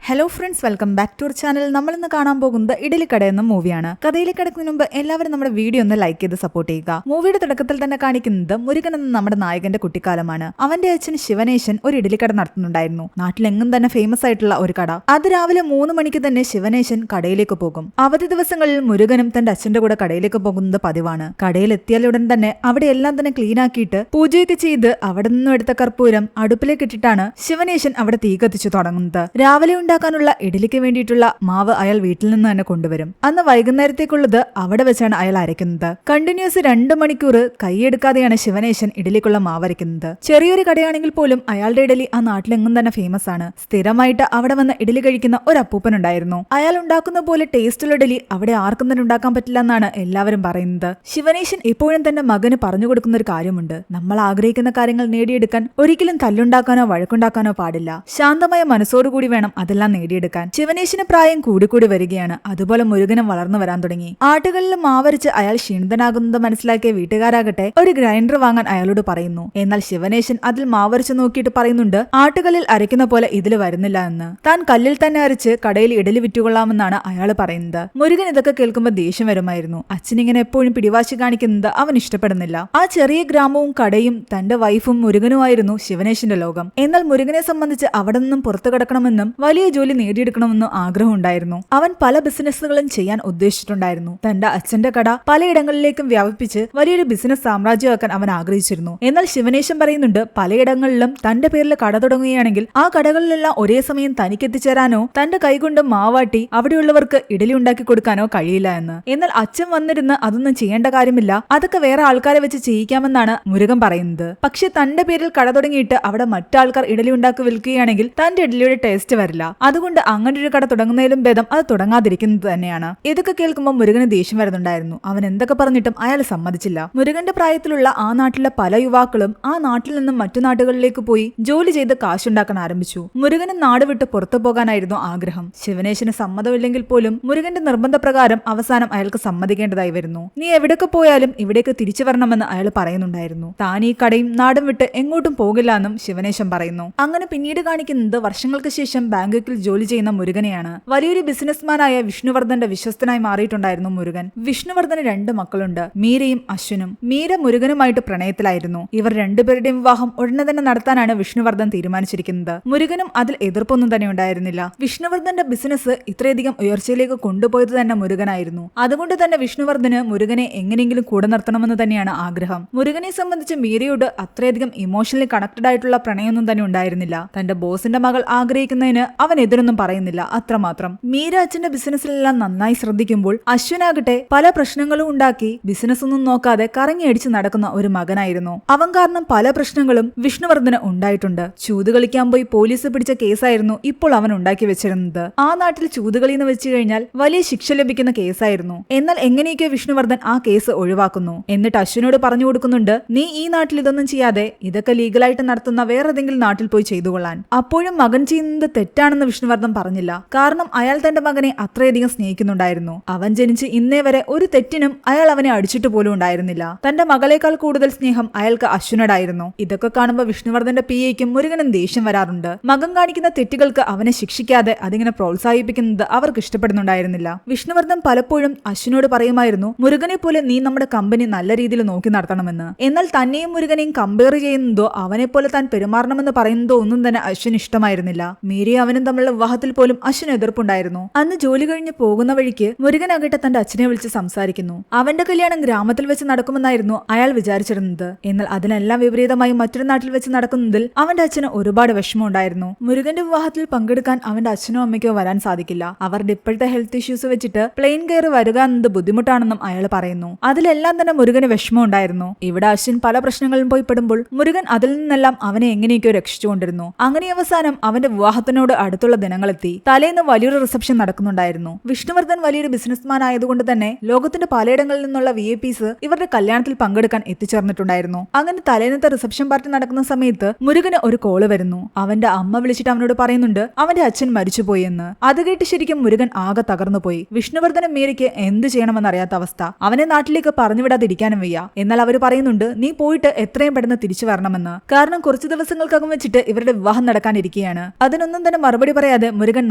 Hello friends, welcome back to our channel. നമ്മൾ ഇന്ന് കാണാൻ പോകുന്നത് ഇഡലിക്കട എന്ന മൂവിയാണ്. കഥയിലേക്ക് കിടക്കുന്നതിന് മുമ്പ് എല്ലാവരും നമ്മുടെ വീഡിയോ ഒന്ന് ലൈക്ക് ചെയ്ത് സപ്പോർട്ട് ചെയ്യുക. മൂവിയുടെ തുടക്കത്തിൽ തന്നെ കാണിക്കുന്നത് മുരുകൻ എന്ന നമ്മുടെ നായകന്റെ കുട്ടിക്കാലമാണ്. അവന്റെ അച്ഛൻ ശിവനേശൻ ഒരു ഇഡലിക്കട നടത്തുന്നുണ്ടായിരുന്നു. നാട്ടിലെങ്ങും തന്നെ ഫേമസ് ആയിട്ടുള്ള ഒരു കട. അത് രാവിലെ 3 മണിക്ക് തന്നെ ശിവനേശൻ കടയിലേക്ക് പോകും. അവധി ദിവസങ്ങളിൽ മുരുകനും തന്റെ അച്ഛന്റെ കൂടെ കടയിലേക്ക് പോകുന്നത് പതിവാണ്. കടയിൽ എത്തിയാലുടൻ തന്നെ അവിടെ എല്ലാം തന്നെ ക്ലീൻ ആക്കിയിട്ട് പൂജയൊക്കെ ചെയ്ത് അവിടെ നിന്നും എടുത്ത കർപ്പൂരം അടുപ്പിലേക്ക് ഇട്ടിട്ടാണ് ശിവനേശൻ അവിടെ തീ കത്തിച്ചു തുടങ്ങുന്നത്. രാവിലെ ഉണ്ടാക്കാനുള്ള ഇഡലിക്ക് വേണ്ടിയിട്ടുള്ള മാവ് അയാൾ വീട്ടിൽ നിന്ന് തന്നെ കൊണ്ടുവരും. അന്ന് വൈകുന്നേരത്തേക്കുള്ളത് അവിടെ വെച്ചാണ് അയാൾ അരയ്ക്കുന്നത്. കണ്ടിന്യൂസ് 2 മണിക്കൂർ കൈയെടുക്കാതെയാണ് ശിവനേശൻ ഇഡലിക്കുള്ള മാവ് അരയ്ക്കുന്നത്. ചെറിയൊരു കടയാണെങ്കിൽ പോലും അയാളുടെ ഇഡലി ആ നാട്ടിലെങ്ങും തന്നെ ഫേമസ് ആണ്. സ്ഥിരമായിട്ട് അവിടെ വന്ന് ഇഡലി കഴിക്കുന്ന ഒരു അപ്പൂപ്പൻ ഉണ്ടായിരുന്നു. അയാൾ ഉണ്ടാക്കുന്ന പോലെ ടേസ്റ്റുള്ള ഇഡലി അവിടെ ആർക്കും തന്നെ ഉണ്ടാക്കാൻ പറ്റില്ല എന്നാണ് എല്ലാവരും പറയുന്നത്. ശിവനേശൻ ഇപ്പോഴും തന്റെ മകന് പറഞ്ഞു കൊടുക്കുന്ന ഒരു കാര്യമുണ്ട്. നമ്മൾ ആഗ്രഹിക്കുന്ന കാര്യങ്ങൾ നേടിയെടുക്കാൻ ഒരിക്കലും തല്ലുണ്ടാക്കാനോ വഴക്കുണ്ടാക്കാനോ പാടില്ല. ശാന്തമായ മനസ്സോടുകൂടി വേണം അതെല്ലാം നേടിയെടുക്കാൻ. ശിവനേശന് പ്രായം കൂടിക്കൂടി വരികയാണ്. അതുപോലെ മുരുകനും വളർന്നു വരാൻ തുടങ്ങി. ആട്ടുകളിൽ മാവരച്ച് അയാൾ ക്ഷീണിതനാകുന്നത് മനസ്സിലാക്കിയ വീട്ടുകാരാകട്ടെ ഒരു ഗ്രൈൻഡർ വാങ്ങാൻ അയാളോട് പറയുന്നു. എന്നാൽ ശിവനേശൻ അതിൽ മാവരച്ച് നോക്കിയിട്ട് പറയുന്നുണ്ട്, ആട്ടുകളിൽ അരയ്ക്കുന്ന പോലെ ഇതിൽ വരുന്നില്ല എന്ന്. താൻ കല്ലിൽ തന്നെ അരച്ച് കടയിൽ ഇഡലി വിറ്റുകൊള്ളാമെന്നാണ് അയാൾ പറയുന്നത്. മുരുകൻ ഇതൊക്കെ കേൾക്കുമ്പോൾ ദേഷ്യം വരുമായിരുന്നു. അച്ഛനിങ്ങനെ എപ്പോഴും പിടിവാശി കാണിക്കുന്നത് അവൻ ഇഷ്ടപ്പെടുന്നില്ല. ആ ചെറിയ ഗ്രാമവും കടയും തന്റെ വൈഫും മുരുകനുമായിരുന്നു ശിവനേശന്റെ ലോകം. എന്നാൽ മുരുകനെ സംബന്ധിച്ച് അവിടെ നിന്നും പുറത്തു കടക്കണമെന്നും വലിയ ജോലി നേടിയെടുക്കണമെന്നും ആഗ്രഹം ഉണ്ടായിരുന്നു. അവൻ പല ബിസിനസ്സുകളും ചെയ്യാൻ ഉദ്ദേശിച്ചിട്ടുണ്ടായിരുന്നു. തന്റെ അച്ഛന്റെ കട പലയിടങ്ങളിലേക്കും വ്യാപിപ്പിച്ച് വലിയൊരു ബിസിനസ് സാമ്രാജ്യമാക്കാൻ അവൻ ആഗ്രഹിച്ചിരുന്നു. എന്നാൽ ശിവനേശൻ പറയുന്നുണ്ട്, പലയിടങ്ങളിലും തന്റെ പേരിൽ കട തുടങ്ങുകയാണെങ്കിൽ ആ കടകളിലെല്ലാം ഒരേ സമയം തനിക്ക് എത്തിച്ചേരാനോ തന്റെ കൈകൊണ്ട് മാവാട്ടി അവിടെയുള്ളവർക്ക് ഇഡലി ഉണ്ടാക്കി കൊടുക്കാനോ കഴിയില്ല എന്ന്. എന്നാൽ അച്ഛൻ വന്നിരുന്ന് അതൊന്നും ചെയ്യേണ്ട കാര്യമില്ല, അതൊക്കെ വേറെ ആൾക്കാരെ വെച്ച് ചെയ്യിക്കാമെന്നാണ് മുരുകൻ പറയുന്നത്. പക്ഷെ തന്റെ പേരിൽ കട തുടങ്ങിയിട്ട് അവിടെ മറ്റാൾക്കാർ ഇഡലി ഉണ്ടാക്കി വിൽക്കുകയാണെങ്കിൽ തന്റെ ഇഡലിയുടെ ടേസ്റ്റ് വരില്ല. അതുകൊണ്ട് അങ്ങനെ ഒരു കട തുടങ്ങുന്നതിലും ഭേദം അത് തുടങ്ങാതിരിക്കുന്നത് തന്നെയാണ്. ഇതൊക്കെ കേൾക്കുമ്പോൾ മുരുകന് ദേഷ്യം വരുന്നുണ്ടായിരുന്നു. അവൻ എന്തൊക്കെ പറഞ്ഞിട്ടും അയാൾ സമ്മതിച്ചില്ല. മുരുകന്റെ പ്രായത്തിലുള്ള ആ നാട്ടിലെ പല യുവാക്കളും ആ നാട്ടിൽ നിന്നും മറ്റു നാടുകളിലേക്ക് പോയി ജോലി ചെയ്ത് കാശുണ്ടാക്കാൻ ആരംഭിച്ചു. മുരുകന് നാട് വിട്ട് പുറത്തു പോകാനായിരുന്നു ആഗ്രഹം. ശിവനേശന് സമ്മതമില്ലെങ്കിൽ പോലും മുരുകന്റെ നിർബന്ധപ്രകാരം അവസാനം അയാൾക്ക് സമ്മതിക്കേണ്ടതായി വരുന്നു. നീ എവിടേക്ക് പോയാലും ഇവിടേക്ക് തിരിച്ചു വരണമെന്ന് അയാൾ പറയുന്നുണ്ടായിരുന്നു. താൻ ഈ കടയും നാടും വിട്ട് എങ്ങോട്ടും പോകില്ല എന്നും ശിവനേശൻ പറയുന്നു. അങ്ങനെ പിന്നീട് കാണിക്കുന്നത് വർഷങ്ങൾക്ക് ശേഷം ബാങ്കോക്കിൽ ജോലി ചെയ്യുന്ന മുരുകനെയാണ്. വലിയൊരു ബിസിനസ്മാനായ വിഷ്ണുവർദ്ധന്റെ വിശ്വസ്തനായി മാറിയിട്ടുണ്ടായിരുന്നു മുരുകൻ. വിഷ്ണുവർദ്ധന് 2 മക്കളുണ്ട്, മീരയും അശ്വനും. മീര മുരുകനുമായിട്ട് പ്രണയത്തിലായിരുന്നു. ഇവർ രണ്ടുപേരുടെയും വിവാഹം ഉടനെ തന്നെ നടത്താനാണ് വിഷ്ണുവർദ്ധൻ തീരുമാനിച്ചിരിക്കുന്നത്. മുരുകനും അതിൽ എതിർപ്പൊന്നും തന്നെ ഉണ്ടായിരുന്നില്ല. വിഷ്ണുവർദ്ധന്റെ ബിസിനസ് ഇത്രയധികം ഉയർച്ചയിലേക്ക് കൊണ്ടുപോയത് തന്നെ മുരുകനായിരുന്നു. അതുകൊണ്ട് തന്നെ വിഷ്ണുവർദ്ധന് മുരുകനെ എങ്ങനെയെങ്കിലും കൂടെ നിർത്തണമെന്ന് തന്നെയാണ് ആഗ്രഹം. മുരുകനെ സംബന്ധിച്ച് മീരയോട് അത്രയധികം ഇമോഷണലി കണക്റ്റഡ് ആയിട്ടുള്ള പ്രണയമൊന്നും തന്നെ ഉണ്ടായിരുന്നില്ല. തന്റെ ബോസിന്റെ മകൾ ആഗ്രഹിക്കുന്നതിന് അവൻ എതിരൊന്നും പറയുന്നില്ല, അത്രമാത്രം. മീര അച്ഛന്റെ ബിസിനസ്സിലെല്ലാം നന്നായി ശ്രദ്ധിക്കുമ്പോൾ അശ്വനാകട്ടെ പല പ്രശ്നങ്ങളും ഉണ്ടാക്കി ബിസിനസ് ഒന്നും നോക്കാതെ കറങ്ങി അടിച്ച് നടക്കുന്ന ഒരു മകനായിരുന്നു. അവൻ കാരണം പല പ്രശ്നങ്ങളും വിഷ്ണുവർദ്ധന് ഉണ്ടായിട്ടുണ്ട്. ചൂത് കളിക്കാൻ പോയി പോലീസ് പിടിച്ച കേസായിരുന്നു ഇപ്പോൾ അവൻ ഉണ്ടാക്കി വെച്ചിരുന്നത്. ആ നാട്ടിൽ ചൂതുകളി എന്ന് വെച്ചു കഴിഞ്ഞാൽ വലിയ ശിക്ഷ ലഭിക്കുന്ന കേസായിരുന്നു. എന്നാൽ എങ്ങനെയൊക്കെ വിഷ്ണുവർദ്ധൻ ആ കേസ് ഒഴിവാക്കുന്നു. എന്നിട്ട് അശ്വനോട് പറഞ്ഞു കൊടുക്കുന്നുണ്ട്, നീ ഈ നാട്ടിൽ ഇതൊന്നും ചെയ്യാതെ ഇതൊക്കെ ലീഗലായിട്ട് നടത്തുന്ന വേറെ ഏതെങ്കിലും നാട്ടിൽ പോയി ചെയ്തു കൊള്ളാൻ. അപ്പോഴും മകൻ ചെയ്യുന്നത് തെറ്റാണെന്ന് വിഷ്ണുവർദ്ധൻ പറഞ്ഞില്ല. കാരണം അയാൾ തന്റെ മകനെ അത്രയധികം സ്നേഹിക്കുന്നുണ്ടായിരുന്നു. അവൻ ജനിച്ച് ഇന്നേ വരെ ഒരു തെറ്റിനും അയാൾ അവനെ അടിച്ചിട്ട് പോലും ഉണ്ടായിരുന്നില്ല. തന്റെ മകളേക്കാൾ കൂടുതൽ സ്നേഹം അയാൾക്ക് അശ്വനോടായിരുന്നു. ഇതൊക്കെ കാണുമ്പോൾ വിഷ്ണുവർദ്ധന്റെ പിയയ്ക്കും മുരുകനും ദേഷ്യം വരാറുണ്ട്. മകൻ കാണിക്കുന്ന തെറ്റുകൾക്ക് അവനെ ശിക്ഷിക്കാതെ അതിങ്ങനെ പ്രോത്സാഹിപ്പിക്കുന്നത് അവർക്ക് ഇഷ്ടപ്പെടുന്നുണ്ടായിരുന്നില്ല. വിഷ്ണുവർദ്ധൻ പലപ്പോഴും അശ്വനോട് പറയുമായിരുന്നു, മുരുകനെ പോലെ നീ നമ്മുടെ കമ്പനി നല്ല രീതിയിൽ നോക്കി നടത്തണമെന്ന്. എന്നാൽ തന്നെയും മുരുകനെയും കമ്പയർ ചെയ്യുന്നതോ അവനെ പോലെ താൻ പെരുമാറണമെന്ന് പറയുന്നതോ ഒന്നും തന്നെ അശ്വന് ഇഷ്ടമായിരുന്നില്ല. മീരയും അവനും തമ്മിലുള്ള വിവാഹത്തിൽ പോലും അശ്വന് എതിർപ്പുണ്ടായിരുന്നു. അന്ന് ജോലി കഴിഞ്ഞ് പോകുന്ന വഴിക്ക് മുരുകനാകട്ടെ തന്റെ അച്ഛനെ വിളിച്ച് സംസാരിക്കുന്നു. അവന്റെ കല്യാണം ഗ്രാമത്തിൽ വെച്ച് നടക്കുമെന്നായിരുന്നു അയാൾ വിചാരിച്ചിരുന്നത്. എന്നാൽ അതിനെല്ലാം വിപരീതമായി മറ്റൊരു നാട്ടിൽ വെച്ച് നടക്കുന്നതിൽ അവന്റെ അച്ഛന് ഒരുപാട് വിഷമമുണ്ടായിരുന്നു. മുരുകന്റെ വിവാഹത്തിൽ പങ്കെടുക്കാൻ അവന്റെ അച്ഛനോ അമ്മയ്ക്കോ വരാൻ സാധിക്കില്ല. അവരുടെ ഇപ്പോഴത്തെ ഹെൽത്ത് ഇഷ്യൂസ് വെച്ചിട്ട് പ്ലെയിൻ കയറി വരിക എന്നത് ബുദ്ധിമുട്ടാണെന്നും അയാൾ പറയുന്നു. അതിലെല്ലാം തന്നെ മുരുകന് വിഷമമുണ്ടായിരുന്നു. ഇവിടെ അശ്വിൻ പല പ്രശ്നങ്ങളും പോയി പെടുമ്പോൾ മുരുകൻ അതിൽ നിന്നെല്ലാം അവനെ എങ്ങനെയൊക്കെയോ രക്ഷിച്ചുകൊണ്ടിരുന്നു. അങ്ങനെ അവസാനം അവന്റെ വിവാഹത്തിനോട് അടുത്തുള്ള ദിനങ്ങളെത്തി. തലേന്ന് വലിയൊരു റിസപ്ഷൻ നടക്കുന്നുണ്ടായിരുന്നു. വിഷ്ണുവർദ്ധൻ വലിയൊരു ബിസിനസ്മാൻ ആയതുകൊണ്ട് തന്നെ ലോകത്തിന്റെ പലയിടങ്ങളിൽ നിന്നുള്ള VIPs ഇവരുടെ കല്യാണത്തിൽ പങ്കെടുക്കാൻ എത്തിച്ചേർന്നിട്ടുണ്ടായിരുന്നു. അങ്ങനെ തലേന്നത്തെ റിസപ്ഷൻ പാർട്ടി നടക്കുന്ന സമയത്ത് മുരുകന് ഒരു കോള് വരുന്നു. അവന്റെ അമ്മ വിളിച്ചിട്ട് അവനോട് പറയുന്നുണ്ട് അവന്റെ അച്ഛൻ മരിച്ചുപോയി എന്ന്. അത് കേട്ട് ശരിക്കും മുരുകൻ ആകെ തകർന്നുപോയി. വിഷ്ണുവർദ്ധനും മീരയ്ക്ക് എന്ത് ചെയ്യണമെന്നറിയാത്ത അവസ്ഥ. അവനെ നാട്ടിലേക്ക് പറഞ്ഞുവിടാതിരിക്കാനും വയ്യ. എന്നാൽ അവർ പറയുന്നുണ്ട്, നീ പോയിട്ട് എത്രയും പെട്ടെന്ന് തിരിച്ചു വരണമെന്ന്. കാരണം കുറച്ചു ദിവസങ്ങൾക്കകം വെച്ചിട്ട് ഇവരുടെ വിവാഹം നടക്കാനിരിക്കുകയാണ്. അതിനൊന്നും തന്നെ മറുപടി പറയാതെ മുരുകൻ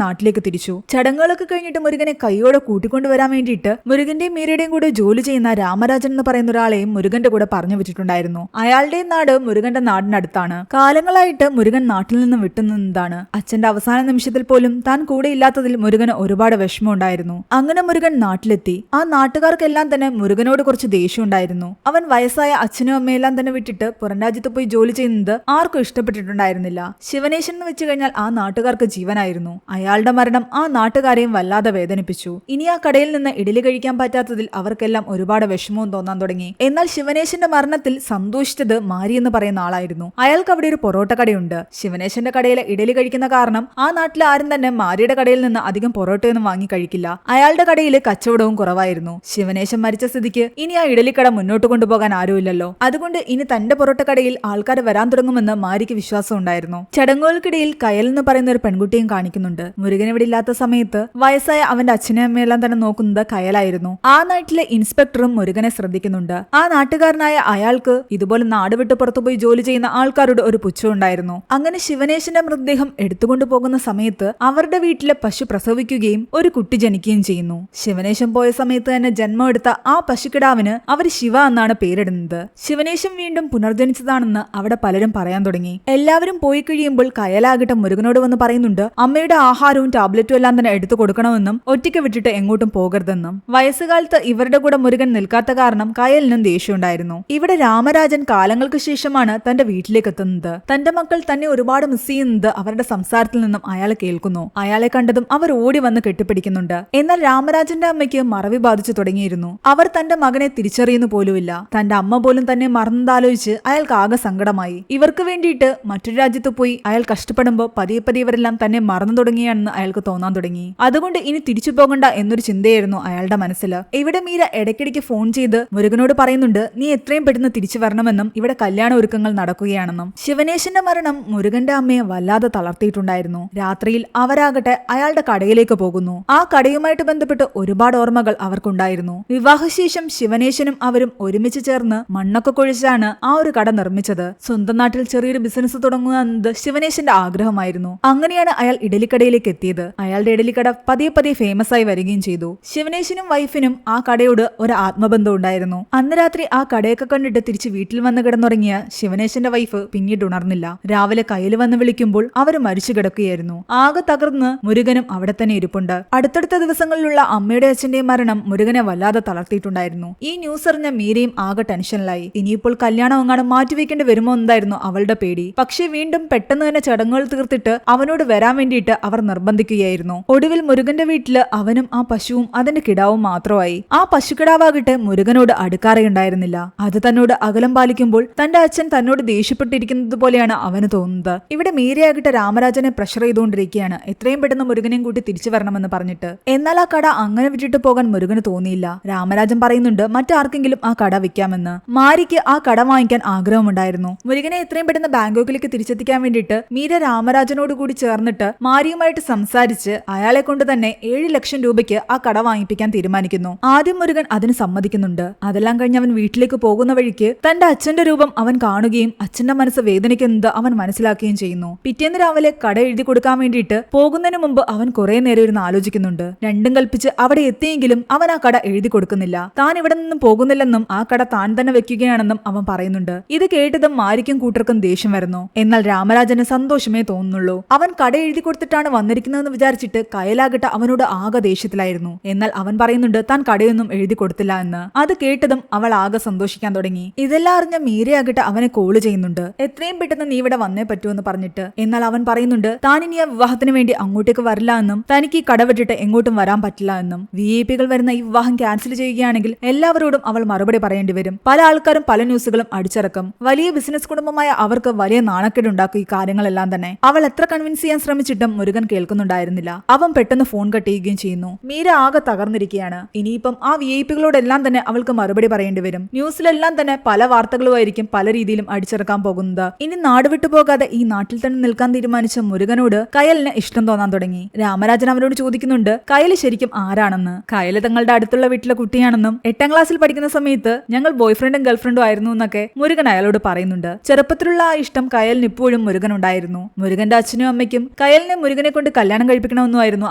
നാട്ടിലേക്ക് തിരിച്ചു. ചടങ്ങുകളൊക്കെ കഴിഞ്ഞിട്ട് മുരുകനെ കൈയോടെ കൂട്ടിക്കൊണ്ടുവരാൻ വേണ്ടിയിട്ട് മുരുകന്റെയും മീരയുടെയും കൂടെ ജോലി ചെയ്യുന്ന രാമരാജൻ എന്ന് പറയുന്ന ഒരാളെയും മുരുകന്റെ കൂടെ പറഞ്ഞു വെച്ചിട്ടുണ്ടായിരുന്നു. അയാളുടെ നാട് മുരുകന്റെ നാടിനടുത്താണ്. കാലങ്ങളായിട്ട് മുരുകൻ നാട്ടിൽ നിന്നും വിട്ടുനിന്നതാണ്. അച്ഛന്റെ അവസാന നിമിഷത്തിൽ പോലും താൻ കൂടെ ഇല്ലാത്തതിൽ മുരുകന് ഒരുപാട് വിഷമമുണ്ടായിരുന്നു. അങ്ങനെ മുരുകൻ നാട്ടിലെത്തി. ആ നാട്ടുകാർക്കെല്ലാം തന്നെ മുരുകനോട് കുറച്ച് ദേഷ്യം ഉണ്ടായിരുന്നു. അവൻ വയസ്സായ അച്ഛനും അമ്മയെല്ലാം തന്നെ വിട്ടിട്ട് പുറം രാജ്യത്ത് പോയി ജോലി ചെയ്യുന്നത് ആർക്കും ഇഷ്ടപ്പെട്ടിട്ടുണ്ടായിരുന്നില്ല. ശിവനേശൻ എന്ന് വെച്ച് കഴിഞ്ഞാൽ ആ നാട്ടുകാർക്ക് ജീവനായിരുന്നു. അയാളുടെ മരണം ആ നാട്ടുകാരെയും വല്ലാതെ വേദനിപ്പിച്ചു. ഇനി ആ കടയിൽ നിന്ന് ഇഡലി കഴിക്കാൻ പറ്റാത്തതിൽ അവർക്കെല്ലാം ഒരുപാട് വിഷമവും തോന്നാൻ തുടങ്ങി. എന്നാൽ ശിവനേശന്റെ മരണത്തിൽ സന്തോഷിച്ചത് മാരി എന്ന് പറയുന്ന ആളായിരുന്നു. അയാൾക്ക് അവിടെ ഒരു പൊറോട്ട കടയുണ്ട്. ശിവനേശന്റെ കടയിലെ ഇഡലി കഴിക്കുന്ന കാരണം ആ നാട്ടിൽ ആരും തന്നെ മാരിയുടെ കടയിൽ നിന്ന് അധികം പൊറോട്ടയൊന്നും വാങ്ങി കഴിക്കില്ല. അയാളുടെ കടയിൽ കച്ചവടവും കുറവായിരുന്നു. ശിവനേശൻ മരിച്ച സ്ഥിതിക്ക് ഇനി ആ ഇഡലിക്കട മുന്നോട്ട് കൊണ്ടുപോകാൻ ആരുമില്ലല്ലോ. അതുകൊണ്ട് ഇനി തന്റെ പൊറോട്ട കടയിൽ ആൾക്കാർ വരാൻ തുടങ്ങുമെന്ന് മാരിക്ക് വിശ്വാസം ഉണ്ടായിരുന്നു. ചടങ്ങുകൾക്കിടയിൽ കയൽ എന്ന് പറയുന്ന ഒരു പെൺകുട്ടിയും കാണിക്കുന്നുണ്ട്. മുരുകൻ ഇവിടെ ഇല്ലാത്ത സമയത്ത് വയസ്സായ അവന്റെ അച്ഛനെ അമ്മയെല്ലാം തന്നെ നോക്കുന്നത് കയലായിരുന്നു. ആ നാട്ടിലെ ഇൻസ്പെക്ടറും മുരുകനെ ശ്രദ്ധിക്കുന്നുണ്ട്. ആ നാട്ടുകാരനായ അയാൾക്ക് ഇതുപോലെ നാട് വിട്ട് പുറത്തുപോയി ജോലി ചെയ്യുന്ന ആൾക്കാരുടെ ഒരു പുച്ഛം ഉണ്ടായിരുന്നു. അങ്ങനെ ശിവനേശന്റെ മൃതദേഹം എടുത്തുകൊണ്ടു പോകുന്ന സമയത്ത് അവരുടെ വീട്ടിലെ പശു പ്രസവിക്കുകയും ഒരു കുട്ടി ജനിക്കുകയും ചെയ്യുന്നു. ശിവനേശൻ പോയ സമയത്ത് തന്നെ ജന്മം എടുത്ത ആ പശുക്കിടാവിന് അവർ ശിവ എന്നാണ് പേരിടുന്നത്. ശിവനേശൻ വീണ്ടും പുനർജനിച്ചതാണെന്ന് അവിടെ പലരും പറയാൻ തുടങ്ങി. എല്ലാവരും പോയി കഴിയുമ്പോൾ കയലാകട്ടെ മുരുകനോട് വന്ന് പറയുന്നുണ്ട് അമ്മയുടെ ആഹാരവും ടാബ്ലറ്റും എല്ലാം തന്നെ എടുത്തു കൊടുക്കണമെന്നും ഒറ്റയ്ക്ക് വിട്ടിട്ട് എങ്ങോട്ടും പോകരുതെന്നും. വയസ്സുകാലത്ത് ഇവരുടെ കൂടെ മുരുകൻ നിൽക്കാത്ത കാരണം കയലിനും ദേഷ്യമുണ്ടായിരുന്നു. ഇവിടെ രാമരാജൻ കാലങ്ങൾക്ക് ശേഷമാണ് തന്റെ വീട്ടിലേക്ക് എത്തുന്നത്. തന്റെ മക്കൾ തന്നെ ഒരുപാട് മിസ് ചെയ്യുന്നത് അവരുടെ സംസാരത്തിൽ നിന്നും അയാൾ കേൾക്കുന്നു. അയാളെ കണ്ടതും അവർ ഓടി വന്ന് കെട്ടിപ്പിടിക്കുന്നുണ്ട്. എന്നാൽ രാമരാജന്റെ അമ്മയ്ക്ക് മറവി ബാധിച്ചു തുടങ്ങിയിരുന്നു. അവർ തന്റെ മകനെ തിരിച്ചറിയുന്നു പോലുമില്ല. തന്റെ അമ്മ പോലും തന്നെ മറന്നതാലോചിച്ച് അയാൾക്ക് ആകെ സങ്കടമായി. ഇവർക്ക് വേണ്ടിയിട്ട് മറ്റൊരു രാജ്യത്ത് പോയി അയാൾ കഷ്ടപ്പെടുമ്പോൾ പതിയെ പതിയെ ഇവരെല്ലാം തന്നെ മറന്നു തുടങ്ങിയാണെന്ന് അയാൾക്ക് തോന്നാൻ തുടങ്ങി. അതുകൊണ്ട് ഇനി തിരിച്ചു പോകണ്ട എന്നൊരു ചിന്തയായിരുന്നു അയാളുടെ മനസ്സിൽ. ഇവിടെ മീര ഇടയ്ക്കിടയ്ക്ക് ഫോൺ ചെയ്ത് മുരുകനോട് പറയുന്നുണ്ട് നീ എത്രയും പെട്ടെന്ന് തിരിച്ചു വരണമെന്നും ഇവിടെ കല്യാണ ഒരുക്കങ്ങൾ നടക്കുകയാണെന്നും. ശിവനേശന്റെ മരണം മുരുകന്റെ അമ്മയെ വല്ലാതെ തളർത്തിയിട്ടുണ്ടായിരുന്നു. രാത്രിയിൽ അവരാകട്ടെ അയാളുടെ കടയിലേക്ക് പോകുന്നു. ആ കടയുമായിട്ട് ബന്ധപ്പെട്ട് ഒരുപാട് ഓർമ്മകൾ അവർക്കുണ്ടായിരുന്നു. വിവാഹശേഷം ശിവനേശനും അവരും ഒരുമിച്ച് ചേർന്ന് മണ്ണൊക്കെ കുഴിച്ചാണ് ആ ഒരു കട നിർമ്മിച്ചത്. സ്വന്തം നാട്ടിൽ ചെറിയൊരു ബിസിനസ് തുടങ്ങുക എന്നത് ശിവനേശന്റെ ആഗ്രഹമായിരുന്നു. അങ്ങനെയാണ് അയാൾ ഇഡലിക്കടയിലേക്ക് എത്തിയത്. അയാളുടെ ഇഡലിക്കട പതിയെ പതിയെ ഫേമസ് ആയി വരികയും ചെയ്തു. ശിവനേശനും വൈഫിനും ആ കടയോട് ഒരു ആത്മബന്ധം ഉണ്ടായിരുന്നു. അന്ന് രാത്രി ആ കടയൊക്കെ കണ്ടിട്ട് തിരിച്ച് വീട്ടിൽ വന്ന് കിടന്നുറങ്ങിയ ശിവനേശന്റെ വൈഫ് പിന്നീട് ഉണർന്നില്ല. രാവിലെ കയ്യിൽ വന്ന് വിളിക്കുമ്പോൾ അവർ മരിച്ചു കിടക്കുകയായിരുന്നു. ആകെ തകർന്ന് മുരുകനും അവിടെ തന്നെ ഇരിപ്പുണ്ട്. അടുത്തടുത്ത ദിവസങ്ങളിലുള്ള അമ്മയുടെ അച്ഛന്റെയും മരണം മുരുകനെ വല്ലാതെ തളർത്തിയിട്ടുണ്ടായിരുന്നു. ഈ ന്യൂസ് അറിഞ്ഞ മീരയും ആകെ ടെൻഷനിലായി. ഇനിയിപ്പോൾ കല്യാണം അങ്ങാണ് മാറ്റിവെക്കേണ്ടി വരുമോ എന്നായിരുന്നു അവളുടെ പേടി. പക്ഷെ വീണ്ടും പെട്ടെന്ന് തന്നെ ചടങ്ങുകൾ തീർത്തിട്ട് അവനോട് വരാൻ വേണ്ടിയിട്ട് അവർ നിർബന്ധിക്കുകയായിരുന്നു. ഒടുവിൽ മുരുകന്റെ വീട്ടില് അവനും ആ പശുവും അതിന്റെ കിടാവും മാത്രമായി. ആ പശുക്കിടാവാകട്ടെ മുരുകനോട് അടുക്കാറേയുണ്ടായിരുന്നില്ല. അത് തന്നോട് അകലം പാലിക്കുമ്പോൾ തന്റെ അച്ഛൻ തന്നോട് ദേഷ്യപ്പെട്ടിരിക്കുന്നത് പോലെയാണ് അവന് തോന്നുന്നത്. ഇവിടെ മീരയാകട്ടെ രാമരാജനെ പ്രഷർ ചെയ്തുകൊണ്ടിരിക്കുകയാണ് എത്രയും പെട്ടെന്ന് മുരുകനെയും കൂട്ടി തിരിച്ചു വരണമെന്ന് പറഞ്ഞിട്ട്. എന്നാൽ ആ കട അങ്ങനെ വിട്ടിട്ട് പോകാൻ മുരുകന് തോന്നിയില്ല. രാമരാജൻ പറയുന്നുണ്ട് മറ്റാർക്കെങ്കിലും ആ കട വിൽക്കാമെന്ന്. മാരിക്ക് ആ കട വാങ്ങിക്കാൻ ആഗ്രഹമുണ്ടായിരുന്നു. മുരുകനെ എത്രയും പെട്ടെന്ന് ബാങ്കോക്കിലേക്ക് തിരിച്ചെത്തിക്കാൻ വേണ്ടിയിട്ട് മീര രാമരാജനോട് കൂടി ചേർന്നിട്ട് മാരിയുമായിട്ട് സംസാരിച്ച് അയാളെ കൊണ്ട് തന്നെ 7 ലക്ഷം രൂപയ്ക്ക് ആ കട വാങ്ങിപ്പിക്കാൻ തീരുമാനിക്കുന്നു. ആദ്യം മുരുകൻ അതിന് സമ്മതിക്കുന്നുണ്ട്. അതെല്ലാം കഴിഞ്ഞ് അവൻ വീട്ടിലേക്ക് പോകുന്ന വഴിക്ക് തന്റെ അച്ഛന്റെ രൂപം അവൻ കാണുകയും അച്ഛന്റെ മനസ്സ് വേദനിക്കുന്നത് അവൻ മനസ്സിലാക്കുകയും ചെയ്യുന്നു. പിറ്റേന്ന് രാവിലെ കട എഴുതി കൊടുക്കാൻ വേണ്ടിയിട്ട് പോകുന്നതിന് മുമ്പ് അവൻ കുറെ നേരം ഇരുന്ന് ആലോചിക്കുന്നുണ്ട്. രണ്ടും കൽപ്പിച്ച് അവിടെ എത്തിയെങ്കിലും അവൻ ആ കട എഴുതി കൊടുക്കുന്നില്ല. താൻ ഇവിടെ നിന്നും പോകുന്നില്ലെന്നും ആ കട താൻ തന്നെ വെക്കുകയാണെന്നും അവൻ പറയുന്നുണ്ട്. ഇത് കേട്ടതും മാരിക്കും കൂട്ടർക്കും ദേഷ്യം വരുന്നു. എന്നാൽ രാമരാജന് സന്തോഷമേ തോന്നുന്നുള്ളൂ. അവൻ കട എഴുതി കൊടുത്തിട്ടാണ് വന്നിരിക്കുന്നതെന്ന് വിചാരിച്ചിട്ട് കയലാകട്ടെ അവനോട് ആകെ ദേഷ്യത്തിലായിരുന്നു. എന്നാൽ അവൻ പറയുന്നുണ്ട് താൻ കടയൊന്നും എഴുതി കൊടുത്തില്ല എന്ന്. അത് കേട്ടതും അവൾ ആകെ സന്തോഷിക്കാൻ തുടങ്ങി. ഇതെല്ലാം അറിഞ്ഞ മീരയാകട്ടെ അവനെ കോള് ചെയ്യുന്നുണ്ട്. എത്രയും പെട്ടെന്ന് നീ ഇവിടെ വന്നേ പറ്റൂ എന്ന് പറഞ്ഞിട്ട്. എന്നാൽ അവൻ പറയുന്നുണ്ട് താൻ ഇനി ആ വിവാഹത്തിന് വേണ്ടി അങ്ങോട്ടേക്ക് വരില്ല എന്നും തനിക്ക് ഈ കട വിട്ടിട്ട് എങ്ങോട്ടും വരാൻ പറ്റില്ല എന്നും. VIP-കൾ വരുന്ന ഈ വിവാഹം ക്യാൻസൽ ചെയ്യുകയാണെങ്കിൽ എല്ലാവരോടും അവൾ മറുപടി പറയേണ്ടി വരും. പല ആൾക്കാരും പല ന്യൂസുകളും അടിച്ചിറക്കും. വലിയ ബിസിനസ് കുടുംബമായ അവർക്ക് വലിയ നാണക്കേടുണ്ടാക്കും ഈ കാര്യങ്ങളെല്ലാം തന്നെ. അവൾ എത്ര കൺവിൻസ് ചെയ്യാൻ ശ്രമിച്ചിട്ടും മുരുകൻ കേൾക്കുന്നുണ്ടായിരുന്നില്ല. അവൻ പെട്ടെന്ന് ഫോൺ കട്ട് ചെയ്യുകയും ചെയ്യുന്നു. മീര ആകെ തകർന്നിരിക്കുകയാണ്. ഇനിയിപ്പം ആ VIP-കളോടെല്ലാം തന്നെ അവൾക്ക് മറുപടി പറയേണ്ടി വരും. ന്യൂസിലെല്ലാം തന്നെ പല വാർത്തകളുമായിരിക്കും പല രീതിയിലും അടിച്ചിറക്കാൻ പോകുന്നത്. ഇനി നാട് വിട്ടു പോകാതെ ഈ നാട്ടിൽ തന്നെ നിൽക്കാൻ തീരുമാനിച്ച മുരുകനോട് കയലിന് ഇഷ്ടം തോന്നാൻ തുടങ്ങി. രാമരാജൻ അവനോട് ചോദിക്കുന്നുണ്ട് കയൽ ശരിക്കും ആരാണെന്ന്. കയല് തങ്ങളുടെ അടുത്തുള്ള വീട്ടിലെ കുട്ടിയാണെന്നും 8ാം ക്ലാസ്സിൽ പഠിക്കുന്ന സമയത്ത് ഞങ്ങൾ ബോയ്ഫ്രണ്ടും ഗേൾഫ്രണ്ടും ആയിരുന്നു എന്നൊക്കെ മുരുകൻ അയാളോട് പറയുന്നുണ്ട്. ചെറുപ്പത്തിലുള്ള ആ ഇഷ്ടം കയലിന് ഇപ്പോഴും മുരുകൻ ഉണ്ടായിരുന്നു. മുരുകന്റെ അച്ഛനും അമ്മയ്ക്കും കയൽ കയലിനെ മുരുകനെ കൊണ്ട് കല്യാണം കഴിപ്പിക്കണമെന്നായിരുന്നു